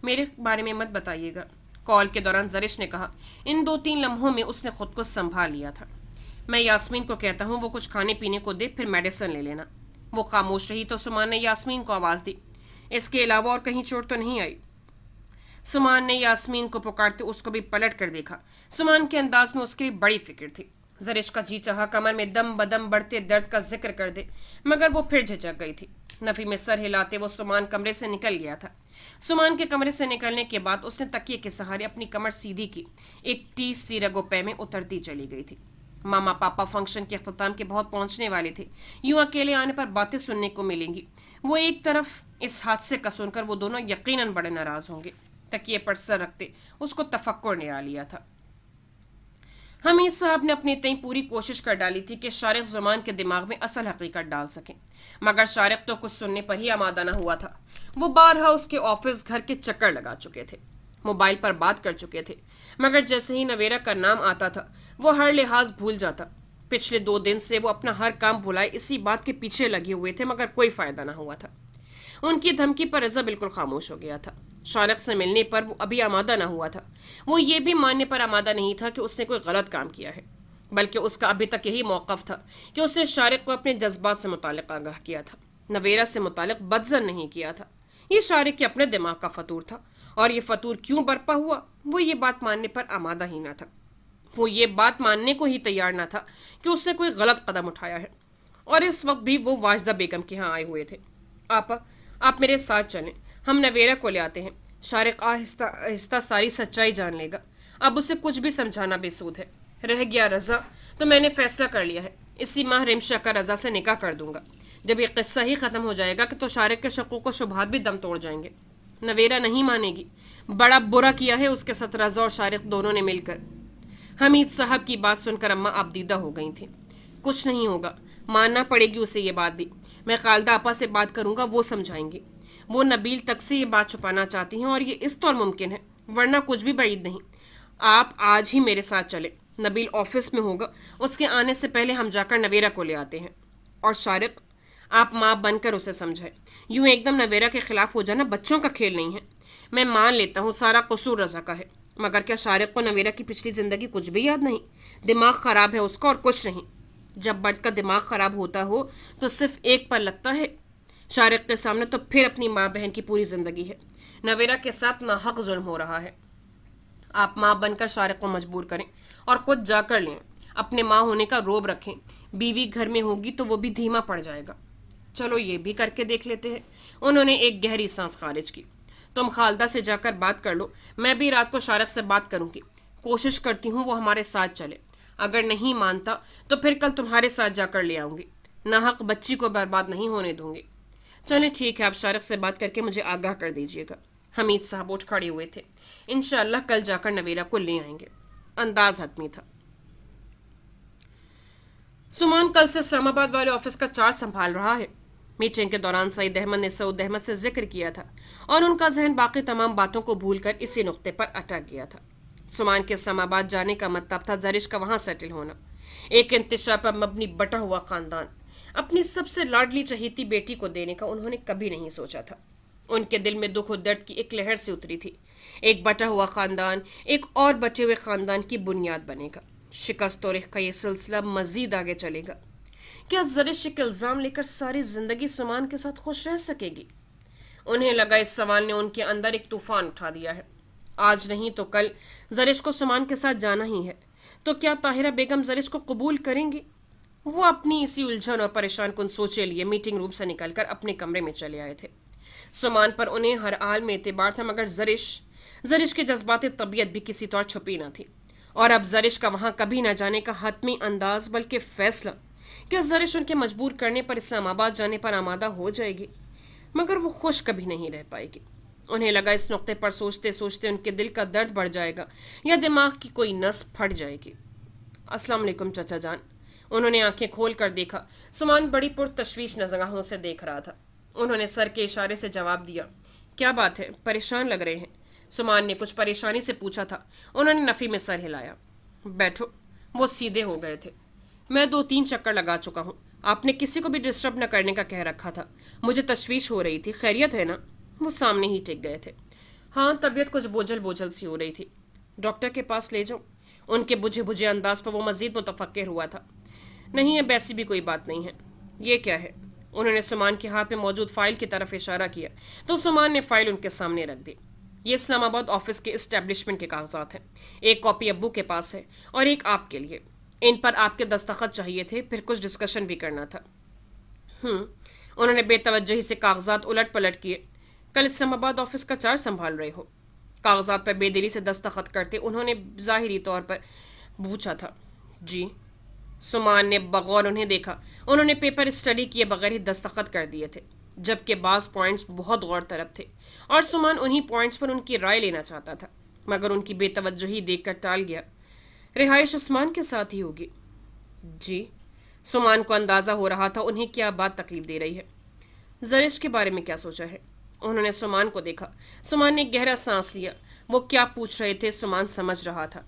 میرے بارے میں مت بتائیے گا، کال کے دوران زرش نے کہا۔ ان 2-3 لمحوں میں اس نے خود کو سنبھال لیا تھا۔ میں یاسمین کو کہتا ہوں وہ کچھ کھانے پینے کو دے، پھر میڈیسن لے لینا۔ وہ خاموش رہی تو سمان نے یاسمین کو آواز دی۔ اس کے علاوہ اور کہیں چوٹ تو نہیں آئی؟ سمان نے یاسمین کو پکارتے اس کو بھی پلٹ کر دیکھا۔ سمان کے انداز میں اس کی بڑی فکر تھی۔ زرش کا جی چاہا کمر میں دم بدم بڑھتے درد کا ذکر کر دے، مگر وہ پھر جھجک گئی تھی۔ نفی میں سر ہلاتے وہ سمان کمرے سے نکل گیا تھا۔ سمان کے کمرے سے نکلنے کے بعد اس نے تکیے کے سہارے اپنی کمر سیدھی کی، ایک ٹیس سی رگو پے میں اترتی چلی گئی تھی۔ ماما پاپا فنکشن کے اختتام کے بہت پہنچنے والے تھے۔ یوں اکیلے آنے پر باتیں سننے کو ملیں گی۔ وہ ایک طرف اس حادثے کا سن کر وہ دونوں یقیناً بڑے ناراض ہوں گے۔ تکیے پر سر رکھتے اس کو تفکر نے آ لیا تھا۔ حمید صاحب نے اپنی تئیں پوری کوشش کر ڈالی تھی کہ شارق زمان کے دماغ میں اصل حقیقت ڈال سکیں، مگر شارق تو کچھ سننے پر ہی آمادہ نہ ہوا تھا۔ وہ بارہا اس کے آفس گھر کے چکر لگا چکے تھے، موبائل پر بات کر چکے تھے، مگر جیسے ہی نویرا کا نام آتا تھا وہ ہر لحاظ بھول جاتا۔ پچھلے 2 دن سے وہ اپنا ہر کام بھلائے اسی بات کے پیچھے لگے ہوئے تھے، مگر کوئی فائدہ نہ ہوا تھا۔ ان کی دھمکی پر رضا بالکل خاموش ہو گیا تھا۔ شارق سے ملنے پر وہ ابھی آمادہ نہ ہوا تھا۔ وہ یہ بھی ماننے پر آمادہ نہیں تھا کہ اس نے کوئی غلط کام کیا ہے، بلکہ اس کا ابھی تک یہی موقف تھا کہ اس نے شارق کو اپنے جذبات سے متعلق آگاہ کیا تھا، نویرا سے متعلق بدظن نہیں کیا تھا۔ یہ شارق کے اپنے دماغ کا فطور تھا، اور یہ فطور کیوں برپا ہوا وہ یہ بات ماننے پر آمادہ ہی نہ تھا۔ وہ یہ بات ماننے کو ہی تیار نہ تھا کہ اس نے کوئی غلط قدم اٹھایا ہے، اور اس وقت بھی وہ واجدہ بیگم کے ہاں آئے ہوئے تھے۔ آپ میرے ساتھ چلیں، ہم نویرا کو لے آتے ہیں۔ شارق آہستہ آہستہ ساری سچائی جان لے گا۔ اب اسے کچھ بھی سمجھانا بے سود ہے۔ رہ گیا رضا تو میں نے فیصلہ کر لیا ہے، اسی ماہ رمشا کا رضا سے نکاح کر دوں گا۔ جب یہ قصہ ہی ختم ہو جائے گا کہ تو شارق کے شکوک و شبہات بھی دم توڑ جائیں گے۔ نویرا نہیں مانے گی، بڑا برا کیا ہے اس کے ساتھ رضا اور شارق دونوں نے مل کر۔ حمید صاحب کی بات سن کر اماں آبدیدہ ہو گئی تھیں۔ کچھ نہیں ہوگا، ماننا پڑے گی اسے یہ بات بھی۔ میں خالدہ آپا سے بات کروں گا، وہ سمجھائیں گی۔ وہ نبیل تک سے یہ بات چھپانا چاہتی ہیں، اور یہ اس طور ممکن ہے، ورنہ کچھ بھی بعید نہیں۔ آپ آج ہی میرے ساتھ چلیں، نبیل آفس میں ہوگا، اس کے آنے سے پہلے ہم جا کر نویرا کو لے آتے ہیں۔ اور شارق، آپ ماں بن کر اسے سمجھائیں۔ یوں ایک دم نویرا کے خلاف ہو جانا بچوں کا کھیل نہیں ہے۔ میں مان لیتا ہوں سارا قصور رضا کا ہے، مگر کیا شارق کو نویرا کی پچھلی زندگی کچھ بھی یاد نہیں؟ دماغ خراب ہے اس کا اور کچھ نہیں۔ جب مرد کا دماغ خراب ہوتا ہو تو صرف ایک پر لگتا ہے۔ शारिक के सामने तो फिर अपनी माँ बहन की पूरी जिंदगी है। नवेरा के साथ नाहक जुल्म हो रहा है। आप माँ बनकर शारिक को मजबूर करें और खुद जाकर लें। अपने माँ होने का रोब रखें। बीवी घर में होगी तो वो भी धीमा पड़ जाएगा। चलो ये भी करके देख लेते हैं। उन्होंने एक गहरी सांस खारिज की। तुम खालदा से जाकर बात कर लो, मैं भी रात को शारिक से बात करूंगी। कोशिश करती हूँ वो हमारे साथ चले। अगर नहीं मानता तो फिर कल तुम्हारे साथ जाकर ले आऊंगी। नाहक बच्ची को बर्बाद नहीं होने दूंगी। चले ठीक है, आप शारिक से बात करके मुझे आगाह कर दीजिएगा। हमीद साहब उठ खड़े हुए थे। इंशाअल्लाह कल जाकर नवेरा को ले आएंगे। अंदाज हतमी था। सुमान कल से इस्लामाबाद वाले ऑफिस का चार्ज संभाल रहा है। मीटिंग के दौरान सईद अहमद ने सऊद अहमद से जिक्र किया था और उनका जहन बाकी तमाम बातों को भूलकर इसी नुक्ते पर अटक गया था। सुमान के इस्लामाबाद जाने का मतलब था जरिश का वहां सेटल होना। एक इंतशा पर मबनी बटा हुआ खानदान अपनी सबसे लाडली चहेती बेटी को देने का उन्होंने कभी नहीं सोचा था। उनके दिल में दुख और दर्द की एक लहर से उतरी थी। एक बटा हुआ खानदान एक और बचे हुए खानदान की बुनियाद बनेगा। शिकस्त और का ये सिलसिला मजीद आगे चलेगा। क्या जरिश एक इल्जाम लेकर सारी जिंदगी सुमान के साथ खुश रह सकेगी? उन्हें लगा इस सवाल ने उनके अंदर एक तूफान उठा दिया है। आज नहीं तो कल जरिश को सुमान के साथ जाना ही है। तो क्या ताहिरा बेगम जरिश को कबूल करेंगी? वो अपनी इसी उलझन और परेशान कुन सोचे लिए मीटिंग रूम से निकलकर अपने कमरे में चले आए थे। सुमान पर उन्हें हर हाल में एतबार था, मगर जरिश की जज्बाती तबीयत भी किसी तौर छुपी न थी। और अब जरिश का वहां कभी न जाने का हतमी अंदाज बल्कि फैसला। क्या जरिश उनके मजबूर करने पर इस्लामाबाद जाने पर आमादा हो जाएगी? मगर वो खुश कभी नहीं रह पाएगी। उन्हें लगा इस नुक्ते पर सोचते सोचते उनके दिल का दर्द बढ़ जाएगा या दिमाग की कोई नस फट जाएगी। अस्सलाम वालेकुम चाचा जान। उन्होंने आंखें खोल कर देखा। सुमान बड़ी पुरतशवीश नजरों से देख रहा था। उन्होंने सर के इशारे से जवाब दिया। क्या बात है, परेशान लग रहे हैं? सुमान ने कुछ परेशानी से पूछा था। उन्होंने नफी में सर हिलाया। बैठो। वो सीधे हो गए थे। मैं 2-3 चक्कर लगा चुका हूँ। आपने किसी को भी डिस्टर्ब न करने का कह रखा था। मुझे तशवीश हो रही थी। खैरियत है ना? वो सामने ही टिक गए थे। हाँ, तबीयत कुछ बोझल बोझल सी हो रही थी। डॉक्टर के पास ले जाऊं? उनके बुझे बुझे अंदाज पर वो मजीद मुतफक्किर हुआ था। नहीं, अब ऐसी भी कोई बात नहीं है। ये क्या है? उन्होंने सुमान के हाथ में मौजूद फाइल की तरफ इशारा किया तो सुमान ने फाइल उनके सामने रख दी। ये इस्लामाबाद ऑफिस के इस्टेब्लिशमेंट के कागजात हैं। एक कॉपी अब्बू के पास है और एक आपके लिए। इन पर आपके दस्तखत चाहिए थे, फिर कुछ डिस्कशन भी करना था। उन्होंने बेतवज्जही से कागजात उलट पलट किए। कल इस्लामाबाद ऑफिस का चार्ज संभाल रहे हो? कागजात पर बेदिली से दस्तखत करते उन्होंने ज़ाहिरी तौर पर पूछा था। जी। सुमान ने बगौर उन्हें देखा। उन्होंने पेपर स्टडी किए बगैर ही दस्तखत कर दिए थे, जबकि बाज़ पॉइंट्स बहुत गौर तलब थे और सुमान उन्हीं पॉइंट्स पर उनकी राय लेना चाहता था, मगर उनकी बेतवज्जही देखकर टाल गया। रिहाइश उस्मान के साथ ही होगी? जी। सुमान को अंदाज़ा हो रहा था उन्हें क्या बात तकलीफ दे रही है। जरिश के बारे में क्या सोचा है? उन्होंने सुमान को देखा। सुमान ने गहरा सांस लिया। वो क्या पूछ रहे थे सुमान समझ रहा था।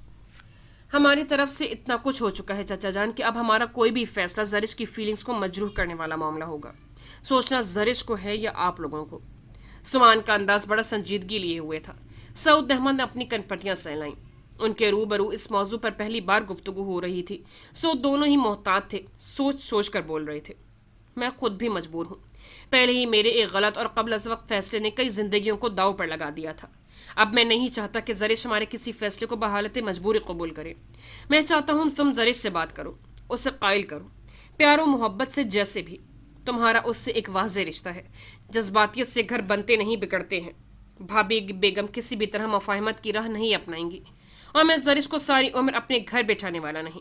हमारी तरफ से इतना कुछ हो चुका है चाचा जान कि अब हमारा कोई भी फैसला जरिश की फीलिंग्स को मजरूह करने वाला मामला होगा। सोचना जरिश को है या आप लोगों को। सुमान का अंदाज बड़ा संजीदगी लिए हुए था। सऊद अहमद ने अपनी कनपटियां सहलाईं। उनके रूबरू इस मौजू पर पहली बार गुफ्तगू हो रही थी, सो दोनों ही मोहतात थे, सोच सोच कर बोल रहे थे। मैं खुद भी मजबूर हूँ। पहले ही मेरे एक गलत और कबल अज़ वक्त फैसले ने कई जिंदगियों को दाव पर लगा दिया था। अब मैं नहीं चाहता कि जरिश हमारे किसी फैसले को बहालत मजबूरी कबूल करे। मैं चाहता हूँ तुम जरिश से बात करो, उसे कायल करो, प्यारो मोहब्बत से। जैसे भी तुम्हारा उससे एक वाज़े रिश्ता है। जज्बातियत से घर बनते नहीं बिगड़ते हैं। भाभी बेगम किसी भी तरह मुफाहमत की राह नहीं अपनाएंगी और मैं जरिश को सारी उम्र अपने घर बैठाने वाला नहीं।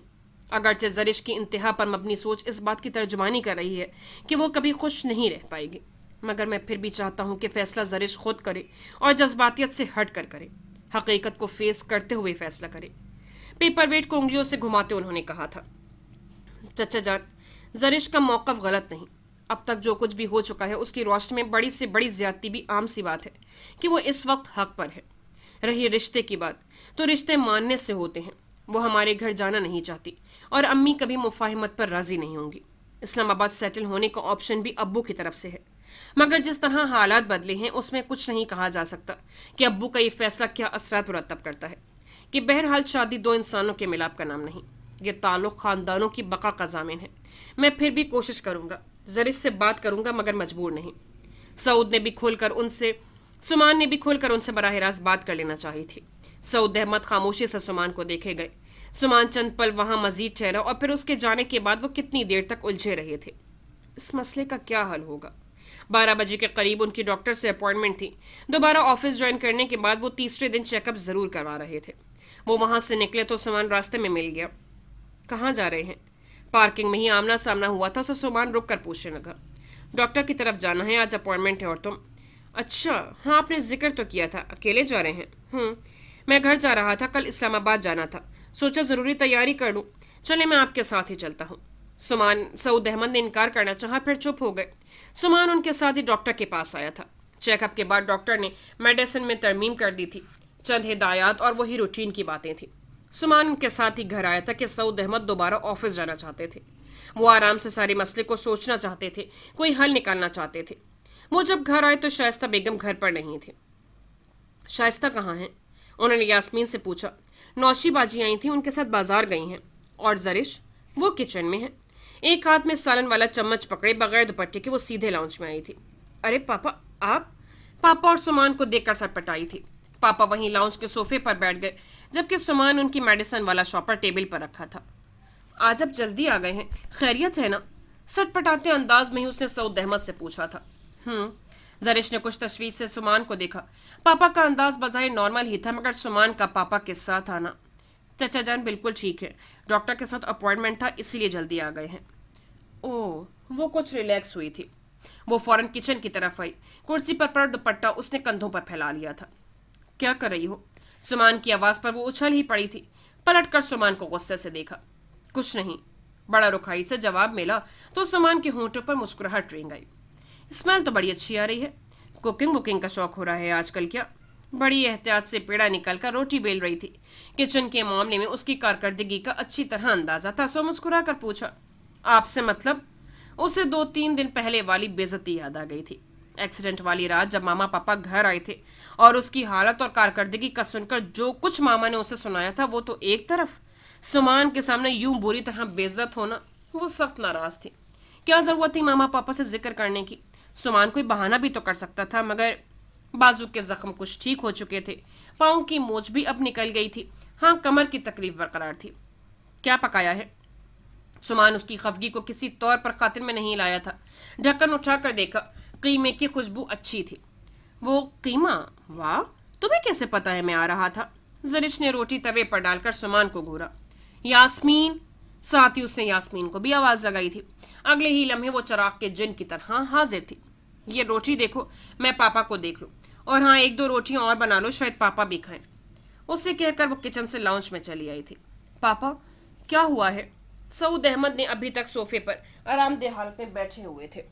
अगरचे जरिश की इंतहा पर मबनी सोच इस बात की तर्जुमानी कर रही है कि वो कभी खुश नहीं रह पाएगी, मगर मैं फिर भी चाहता हूँ कि फैसला जरिश खुद करे और जज्बातियत से हट कर करे, हकीकत को फेस करते हुए फैसला करे। पेपर वेट को उंगलियों से घुमाते उन्होंने कहा था। चचा जान, जरिश का मौक़िफ़ गलत नहीं। अब तक जो कुछ भी हो चुका है उसकी रोशनी में बड़ी से बड़ी ज्यादती भी आम सी बात है कि वो इस वक्त हक पर है। रही रिश्ते की बात, तो रिश्ते मानने से होते हैं। वो हमारे घर जाना नहीं चाहती और अम्मी कभी मुफाहमत पर राजी नहीं होंगी। इस्लामाबाद सेटल होने का ऑप्शन भी अब्बू की तरफ से है, मगर जिस तरह हालात बदले हैं उसमें कुछ नहीं कहा जा सकता कि अब्बू का ये फैसला क्या असरात मुरतब करता है। कि बहरहाल शादी दो इंसानों के मिलाप का नाम नहीं, ये ताल्लुक़ ख़ानदानों की बका का ज़ामिन है। मैं फिर भी कोशिश करूँगा, जरिश से बात करूँगा, मगर मजबूर नहीं। सऊद ने भी खोलकर उनसे सुमान ने भी खोलकर उनसे बराह रास्त बात कर लेना चाही थी। सऊद अहमद खामोशी से सुमान को देखे गए। सुमान चंद पल वहां मजीद ठहरा और फिर उसके जाने के बाद वो कितनी देर तक उलझे रहे थे। इस मसले का क्या हल होगा? 12 बजे के करीब उनकी डॉक्टर से अपॉइंटमेंट थी। दोबारा ऑफिस ज्वाइन करने के बाद वो तीसरे दिन चेकअप जरूर करवा रहे थे। वो वहां से निकले तो सुमान रास्ते में मिल गया। कहाँ जा रहे हैं? पार्किंग में ही आमना सामना हुआ था, सो सुमान रुक कर पूछने लगा। डॉक्टर की तरफ जाना है, आज अपॉइंटमेंट है। और तुम? अच्छा हाँ, आपने जिक्र तो किया था, अकेले जा रहे हैं? मैं घर जा रहा था, कल इस्लामाबाद जाना था, सोचा ज़रूरी तैयारी कर लूँ। चले मैं आपके साथ ही चलता हूँ। सऊद अहमद ने इनकार करना चाहा, फिर चुप हो गए। सुमान उनके साथ ही डॉक्टर के पास आया था। चेकअप के बाद डॉक्टर ने मेडिसिन में तरमीम कर दी थी, चंद हिदायत और वही रूटीन की बातें थी। सुमान उनके साथ ही घर आया था कि सऊद अहमद दोबारा ऑफिस जाना चाहते थे। वो आराम से सारे मसले को सोचना चाहते थे, कोई हल निकालना चाहते थे। वो जब घर आए तो शाइस्ता बेगम घर पर नहीं थे। शाइस्ता कहाँ हैं? उन्होंने यास्मीन से पूछा। नौशी बाजी आई थी, उनके साथ बाजार गई हैं। और जरिश? वो किचन में है। एक हाथ में सालन वाला चम्मच पकड़े बगैर दुपट्टे के वो सीधे लाउंज में आई थी। अरे पापा, आप? पापा और सुमान को देखकर सटपटाई थी। पापा वहीं लाउंज के सोफे पर बैठ गए, जबकि सुमान उनकी मेडिसिन वाला शॉपर टेबल पर रखा था। आज अब जल्दी आ गए हैं, खैरियत है ना? सटपटाते अंदाज में ही उसने सऊद अहमद से पूछा था। जरिश ने कुछ तशवीश से सुमान को देखा। पापा का अंदाज बजाय नॉर्मल ही था, मगर सुमान का पापा के साथ आना। चाचा जान बिल्कुल ठीक है, डॉक्टर के साथ अपॉइंटमेंट था, इसीलिए जल्दी आ गए हैं। ओह, वो कुछ रिलैक्स हुई थी। वो फौरन किचन की तरफ आई। कुर्सी पर पड़ा दुपट्टा उसने कंधों पर फैला लिया था। क्या कर रही हो? सुमान की आवाज़ पर वो उछल ही पड़ी थी। पलट कर सुमान को गुस्से से देखा। कुछ नहीं, बड़ा रुखाई से जवाब मिला तो सुमान के होंठों पर मुस्कुराहट रेंग आई। स्मेल तो बड़ी अच्छी आ रही है। कुकिंग वुकिंग का शौक हो रहा है आजकल क्या? बड़ी एहतियात से पेड़ा निकल कर रोटी बेल रही थी। किचन के मामले में उसकी कारकर्दगी का अच्छी तरह अंदाजा था, सो मुस्कुरा कर पूछा। आपसे मतलब? उसे 2-3 दिन पहले वाली बेइज्जती याद आ गई थी। एक्सीडेंट वाली रात जब मामा पापा घर आए थे और उसकी हालत और कारकर्दगी का सुनकर जो कुछ मामा ने उसे सुनाया था, वो तो एक तरफ, सुमान के सामने यूं बुरी तरह बेइज्जत होना, वो सख्त नाराज थी। क्या जरूरत थी मामा पापा से जिक्र करने की? सुमान कोई बहाना भी तो कर सकता था, मगर बाजू के जख्म कुछ ठीक हो चुके थे, पाँव की मोच भी अब निकल गई थी। हाँ, कमर की तकलीफ बरकरार थी। क्या पकाया है? सुमान उसकी खफगी को किसी तौर पर खातिर में नहीं लाया था। ढक्कन उठाकर देखा, कीमे की खुशबू अच्छी थी। वो कीमा? वाह, तुम्हें कैसे पता है मैं आ रहा था? जरिश ने रोटी तवे पर डालकर सुमान को घूरा। यास्मीन? साथ ही उसने यास्मीन को भी आवाज लगाई थी। अगले ही लम्हे वो चराग के जिन की तरह हाजिर थी। ये रोटी देखो, मैं पापा को देख लूं, और हाँ 1-2 रोटियां और बना लो, शायद पापा भी खाएं। उसे कहकर वो किचन से लाउंज में चली आई थी। पापा, क्या हुआ है? सऊद अहमद ने अभी तक सोफे पर आरामदेह हालत में बैठे हुए थे।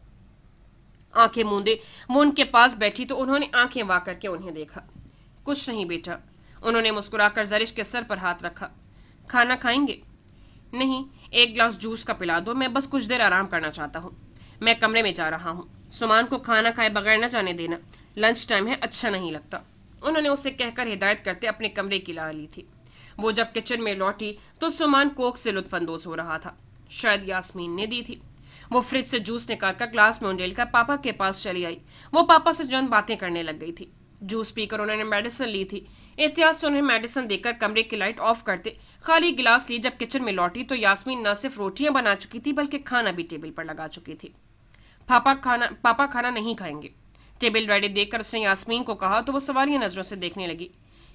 आंखें मूंदे वो उनके पास बैठी तो उन्होंने आंखें वार करके उन्हें देखा। कुछ नहीं बेटा, उन्होंने मुस्कुराकर जरिश के सर पर हाथ रखा। खाना खाएंगे? नहीं, 1 गिलास जूस का पिला दो, मैं बस कुछ देर आराम करना चाहता हूँ। मैं कमरे में जा रहा हूँ। सुमान को खाना खाए बगैर न जाने देना, लंच टाइम है, अच्छा नहीं लगता। उन्होंने उसे कहकर हिदायत करते अपने कमरे की ला ली थी। वो जब किचन में लौटी तो सुमान कोक से लुत्फानंदोज हो रहा था। शायद यास्मीन ने दी थी। वो फ्रिज से जूस निकाल कर ग्लास में उंडेल कर पापा के पास चली आई। वो पापा से चंद बातें करने लग गई थी। जूस पीकर उन्होंने मेडिसिन ली थी। एहतियात से उन्हें मेडिसिन देकर कमरे की लाइट ऑफ करते खाली गिलास ली। जब किचन में लौटी तो यास्मीन न सिर्फ रोटियां बना चुकी थी, बल्कि खाना भी टेबल पर लगा चुकी थी। पापा खाना नहीं खाएंगे। टेबल रेडी देखकर उसने यास्मीन को कहा तो वो सवालिया नजरों से देखने लगी।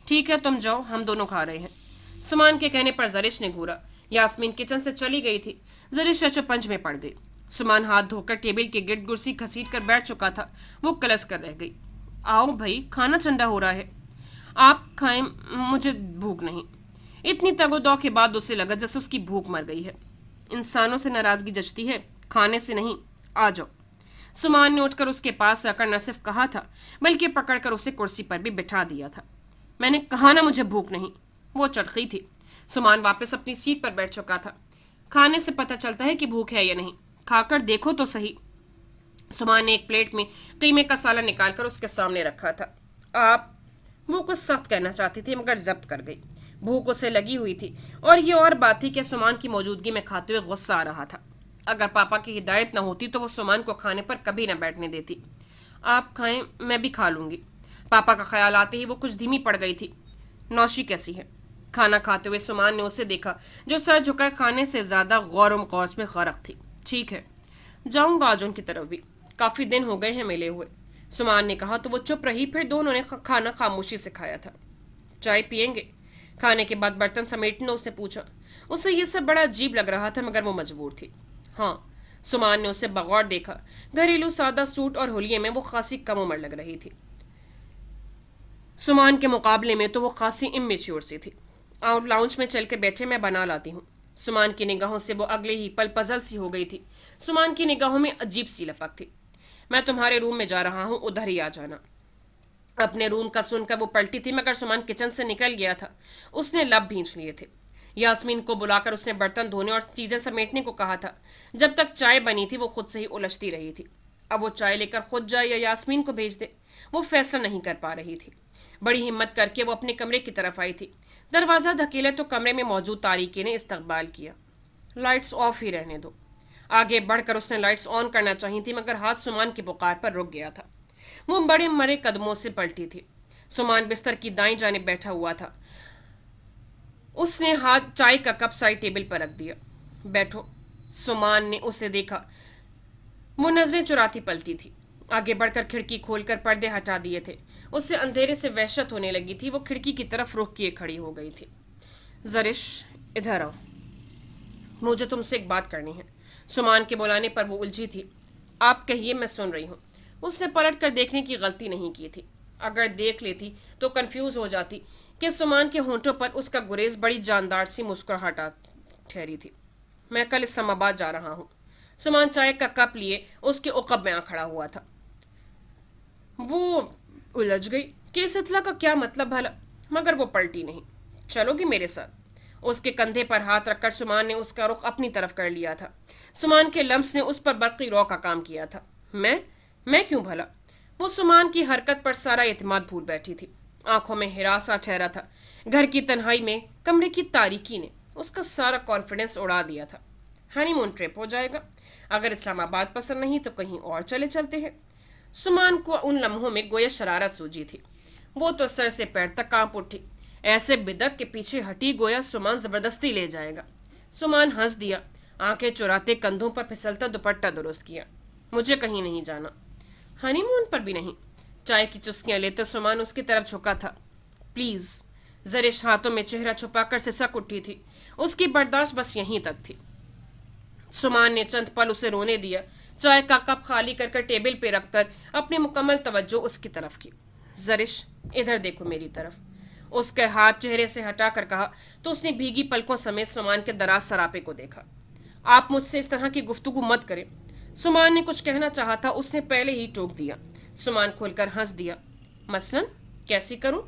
ठीक है, तुम जाओ, हम दोनों खा रहे हैं। सुमान के कहने पर जरिश ने घूरा। यास्मीन किचन से चली गई थी। जरिश पंच में पड़ गई। सुमान हाथ धोकर टेबल के गिर्द कुर्सी घसीट कर बैठ चुका था। वो कलस कर रह गई। आओ भाई, खाना ठंडा हो रहा है, आप खाएं, मुझे भूख नहीं। इतनी तगोदौ के बाद उसे लगा जैसे उसकी भूख मर गई है। इंसानों से नाराजगी जचती है, खाने से नहीं। आ जाओ। सुमान ने उठकर उसके पास आकर न सिर्फ कहा था, बल्कि पकड़कर उसे कुर्सी पर भी बिठा दिया था। मैंने कहा ना मुझे भूख नहीं। वो चढ़ती थी। सुमान वापस अपनी सीट पर बैठ चुका था। खाने से पता चलता है कि भूख है या नहीं, खाकर देखो तो सही। सुमान ने एक प्लेट में कीमे का सालन निकालकर उसके सामने रखा था। आप? वो कुछ सख्त कहना चाहती थी, मगर जब्त कर गई। भूख उसे लगी हुई थी, और ये और बात थी कि सुमान की मौजूदगी में खाते हुए गुस्सा आ रहा था। अगर पापा की हिदायत न होती तो वो सुमान को खाने पर कभी न बैठने देती। آپ کھائیں میں بھی کھا لوں گی۔ پاپا کا خیال آتے ہی وہ کچھ دھیمی پڑ گئی تھی۔ نوشی کیسی ہے؟ کھانا کھاتے ہوئے سمان نے اسے دیکھا جو سر جھکائے کھانے سے زیادہ غور و خوض میں غرق تھی۔ ٹھیک ہے، جاؤں گا آج ان کی طرف بھی، کافی دن ہو گئے ہیں ملے ہوئے، سمان نے کہا تو وہ چپ رہی۔ پھر دونوں نے کھانا خاموشی سے کھایا تھا۔ چائے پئیں گے؟ کھانے کے بعد برتن سمیٹنے اس نے پوچھا۔ اسے یہ سب بڑا عجیب لگ رہا تھا مگر وہ مجبور تھی۔ ہاں، سمان نے اسے بغور دیکھا۔ گھریلو سادہ سوٹ اور ہولیے میں وہ خاصی کم عمر لگ رہی تھی۔ سمان کے مقابلے میں تو وہ خاصی امیچیور سی تھی۔ آؤٹ لاؤنج میں چل کے بیٹھے، میں بنا لاتی ہوں۔ سمان کی نگاہوں سے وہ اگلے ہی پل پزل سی ہو گئی تھی۔ سمان کی نگاہوں میں عجیب سی لپک تھی۔ میں تمہارے روم میں جا رہا ہوں، ادھر ہی آ جانا۔ اپنے روم کا سن کر وہ پلٹی تھی مگر سمان کچن سے نکل گیا تھا۔ اس نے لب بھینچ لیے تھے۔ یاسمین کو بلا کر اس نے برتن دھونے اور چیزیں سمیٹنے کو کہا تھا۔ جب تک چائے بنی تھی وہ خود سے ہی الجھتی رہی تھی۔ اب وہ چائے لے کر خود جائے یا یاسمین کو بھیج دے، وہ فیصلہ نہیں کر پا رہی تھی۔ بڑی ہمت کر کے وہ اپنے کمرے کی طرف آئی تھی۔ دروازہ دھکیلا تو کمرے میں موجود تاریکی نے استقبال کیا۔ لائٹس آف ہی رہنے دو۔ آگے بڑھ کر اس نے لائٹس آن کرنا چاہی تھی مگر ہاتھ سمان کی پکار پر رک گیا تھا۔ وہ بڑے مرے قدموں سے پلٹی تھی۔ سمان بستر کی دائیں جانب بیٹھا ہوا تھا۔ اس نے ہاتھ چائے کا کپ سائڈ ٹیبل پر رکھ دیا۔ بیٹھو۔ سمان نے اسے دیکھا۔ وہ نظریں چراتی پلتی تھی۔ آگے بڑھ کر کھڑکی کھول کر پردے ہٹا دیے تھے۔ اس سے اندھیرے سے وحشت ہونے لگی تھی۔ وہ کھڑکی کی طرف رخ کیے کھڑی ہو گئی تھی۔ زرش، ادھر آؤ، مجھے تم سے ایک بات کرنی ہے۔ سمان کے بلانے پر وہ الجھی تھی۔ آپ کہیے، میں سن رہی ہوں۔ اس نے پلٹ کر دیکھنے کی غلطی نہیں کی تھی۔ اگر دیکھ لیتی تو کنفیوز ہو جاتی کہ سمان کے ہونٹوں پر اس کا گریز بڑی جاندار سی مسکراہٹ ٹھہری تھی۔ میں کل اسلام آباد جا رہا ہوں۔ سمان چائے کا کپ لیے اس کے عقب میں آ کھڑا ہوا تھا۔ وہ الجھ گئی کہ اس اطلاع کا کیا مطلب بھلا، مگر وہ پلٹی نہیں۔ چلو گی میرے ساتھ؟ اس کے کندھے پر ہاتھ رکھ کر سمان نے اس کا رخ اپنی طرف کر لیا تھا۔ سمان کے لمس نے اس پر برقی رو کا کام کیا تھا۔ میں کیوں بھلا؟ وہ سمان کی حرکت پر سارا اعتماد بھول بیٹھی تھی۔ آنکھوں میں ہراساں ٹھہرا تھا۔ گھر کی تنہائی میں کمرے کی تاریکی نے اس کا سارا کانفیڈنس اڑا دیا تھا۔ ہنی مون ٹرپ ہو جائے گا، اگر اسلام آباد پسند نہیں تو کہیں اور چلتے ہیں۔ سمان کو ان لمحوں میں گویا شرارت سوجی تھی۔ وہ تو سر سے پیر تک کانپ اٹھی، ایسے بدک کے پیچھے ہٹی گویا سمان زبردستی لے جائے گا۔ سمان ہنس دیا، آنکھیں چراتے کندھوں پر پھسلتا دوپٹہ درست کیا۔ مجھے کہیں نہیں جانا۔ ہنی مون پر بھی نہیں؟ چائے کی چسکیاں لیتے سمان اس کی طرف جھکا تھا۔ پلیز۔ زرش ہاتھوں میں چہرہ چھپا کر سسک اٹھی تھی۔ اس کی برداشت بس یہیں تک تھی۔ سمان نے چند پل اسے رونے دیا، چائے کا کپ خالی کر کر ٹیبل پہ رکھ کر اپنی مکمل توجہ اس کی طرف کی۔ زرش، ادھر دیکھو میری طرف۔ اس کے ہاتھ چہرے سے ہٹا کر کہا تو اس نے بھیگی پلکوں سمیت سمان کے دراز سراپے کو دیکھا۔ آپ مجھ سے اس طرح کی گفتگو مت کریں۔ سمان نے کچھ کہنا چاہا تھا، اس نے پہلے ہی ٹوک دیا۔ سمان کھول کر ہنس دیا۔ مثلاً کیسی کروں؟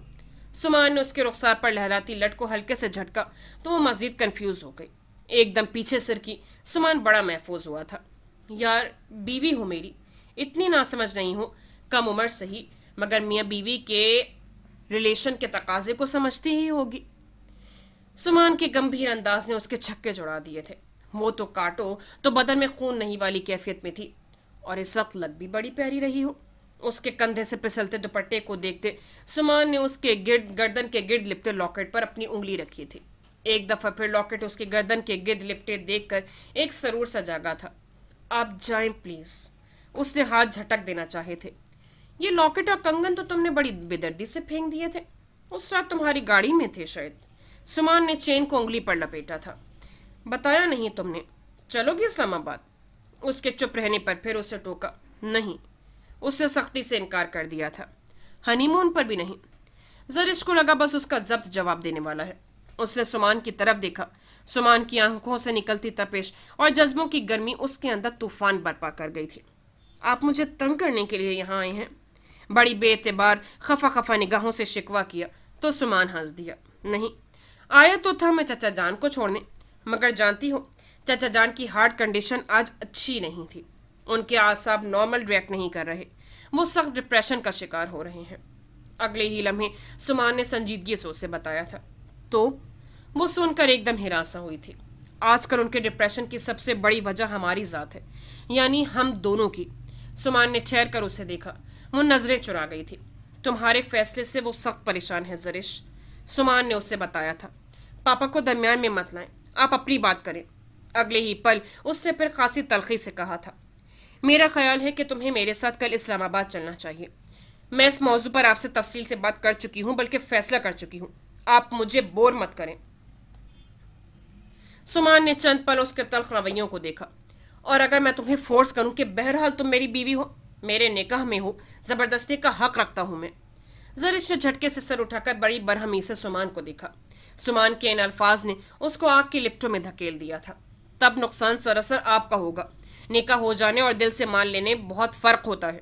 سمان نے اس کے رخسار پر لہراتی لٹ کو ہلکے سے جھٹکا تو وہ مزید کنفیوز ہو گئی۔ ایک دم پیچھے سر کی۔ سمان بڑا محفوظ ہوا تھا۔ یار، بیوی ہو میری، اتنی ناسمجھ نہیں ہو، کم عمر سہی مگر میاں بیوی کے ریلیشن کے تقاضے کو سمجھتی ہی ہوگی۔ سمان کے گمبھیر انداز نے اس کے چھکے جڑا دیے تھے۔ وہ تو کاٹو تو بدن میں خون نہیں والی کیفیت میں تھی، اور اس وقت لگ بھی بڑی پیاری رہی ہو۔ اس کے کندھے سے پھسلتے دوپٹے کو دیکھتے سمان نے اس کے گردن کے گرد لپٹے لاکٹ پر اپنی انگلی رکھی تھی۔ ایک دفعہ پھر لاکٹ اس کے گردن کے گرد لپٹے دیکھ کر ایک سرور سا جاگا تھا۔ آپ جائیں پلیز، اس نے ہاتھ جھٹک دینا چاہے تھے۔ یہ لاکٹ اور کنگن تو تم نے بڑی بے دردی سے پھینک دیے تھے، اس رات تمہاری گاڑی میں تھے شاید۔ سمان نے چین کو انگلی پر لپیٹا تھا۔ بتایا نہیں تم نے؟ چلو گی اسلام آباد؟ اس کے چپ رہنے پر پھر اسے ٹوکا۔ نہیں، اس نے سختی سے انکار کر دیا تھا۔ ہنی مون پر بھی نہیں؟ زرش کو لگا بس اس کا ضبط جواب دینے والا ہے۔ اس نے سمان کی طرف دیکھا۔ سمان کی آنکھوں سے نکلتی تپش اور جذبوں کی گرمی اس کے اندر طوفان برپا کر گئی تھی۔ آپ مجھے تنگ کرنے کے لیے یہاں آئے ہیں؟ بڑی بے اعتبار خفا نگاہوں سے شکوہ کیا تو سمان ہنس دیا۔ نہیں، آیا تو تھا میں چچا جان کو چھوڑنے، مگر جانتی ہو چچا جان کی ہارٹ کنڈیشن آج اچھی نہیں تھی۔ ان کے اعصاب نارمل ریئیکٹ نہیں کر رہے، وہ سخت ڈپریشن کا شکار ہو رہے ہیں۔ اگلے ہی لمحے سمان نے سنجیدگی سے اسے بتایا تھا۔ تو وہ سن کر ایک دم ہراساں ہوئی تھی۔ آج کل ان کے ڈپریشن کی سب سے بڑی وجہ ہماری ذات ہے، یعنی ہم دونوں کی۔ سمان نے ٹھہر کر اسے دیکھا۔ वो नजरें चुरा गई थी। तुम्हारे फैसले से वो सख्त परेशान है जरिश, सुमान ने उससे बताया था। पापा को दरमियान में मत लाएं, आप अपनी बात करें। अगले ही पल उसने फिर खासी तलखी से कहा था, मेरा ख्याल है कि तुम्हें मेरे साथ कल इस्लामाबाद चलना चाहिए। मैं इस मौजू पर आपसे तफसील से बात कर चुकी हूँ, बल्कि फैसला कर चुकी हूँ। आप मुझे बोर मत करें। सुमान ने चंद पल उसके तल्ख रवैयों को देखा। और अगर मैं तुम्हें फोर्स करूं कि बहरहाल तुम मेरी बीवी हो, मेरे निकाह में हो, जबरदस्ती का हक रखता हूं मैं। जरिश ने झटके से सर उठाकर बड़ी बरहमी से सुमान को देखा। सुमान के इन अल्फाज ने उसको आग की लिपटों में धकेल दिया था। तब नुकसान सरासर आपका होगा। निकाह हो जाने और दिल से मान लेने बहुत फर्क होता है।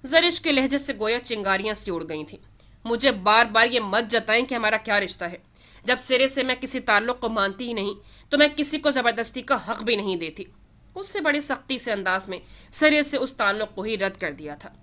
जरिश के लहजे से गोया चिंगारियां सी उड़ गई थी। मुझे बार बार ये मत जताएं कि हमारा क्या रिश्ता है। जब सिरे से मैं किसी ताल्लुक को मानती ही नहीं, तो मैं किसी को जबरदस्ती का हक भी नहीं देती। उससे बड़ी सख्ती से अंदाज में सिरे से उस ताल्लुक को ही रद्द कर दिया था।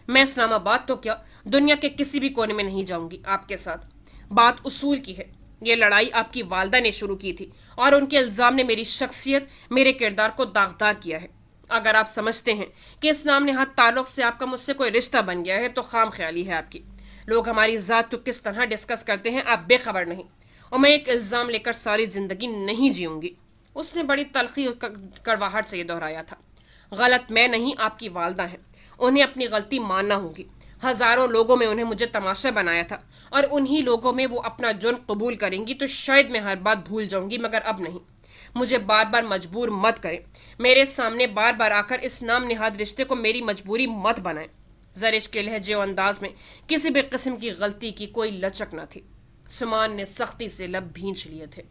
मैं इस्लामाबाद तो क्या, दुनिया के किसी भी कोने में नहीं जाऊंगी आपके साथ। बात उसूल की है। ये लड़ाई आपकी वालदा ने शुरू की थी और उनके इल्ज़ाम ने मेरी शख्सियत, मेरे किरदार को दागदार किया है। अगर आप समझते हैं कि इस नाम नेहाद ताल्लुक से आपका मुझसे कोई रिश्ता बन गया है, तो खाम ख्याली है आपकी। लोग हमारी ज़ात को किस तरह डिस्कस करते हैं आप बेखबर नहीं, और मैं एक इल्ज़ाम लेकर सारी ज़िंदगी नहीं जीऊंगी। उसने बड़ी तलखी और कड़वाहट से ये दोहराया था। गलत मैं नहीं, आपकी वालदा हैं। उन्हें अपनी गलती मानना होगी। हज़ारों लोगों में उन्हें मुझे तमाशा बनाया था, और उन्हीं लोगों में वो अपना जुर्म कबूल करेंगी तो शायद मैं हर बात भूल जाऊंगी, मगर अब नहीं। मुझे बार बार मजबूर मत करें। मेरे सामने बार बार आकर इस नाम निहाद रिश्ते को मेरी मजबूरी मत बनाएं। जरिश के लहजे और अंदाज में किसी भी किस्म की गलती की कोई लचक न थी। सुमान ने सख्ती से लब भींच लिए थे।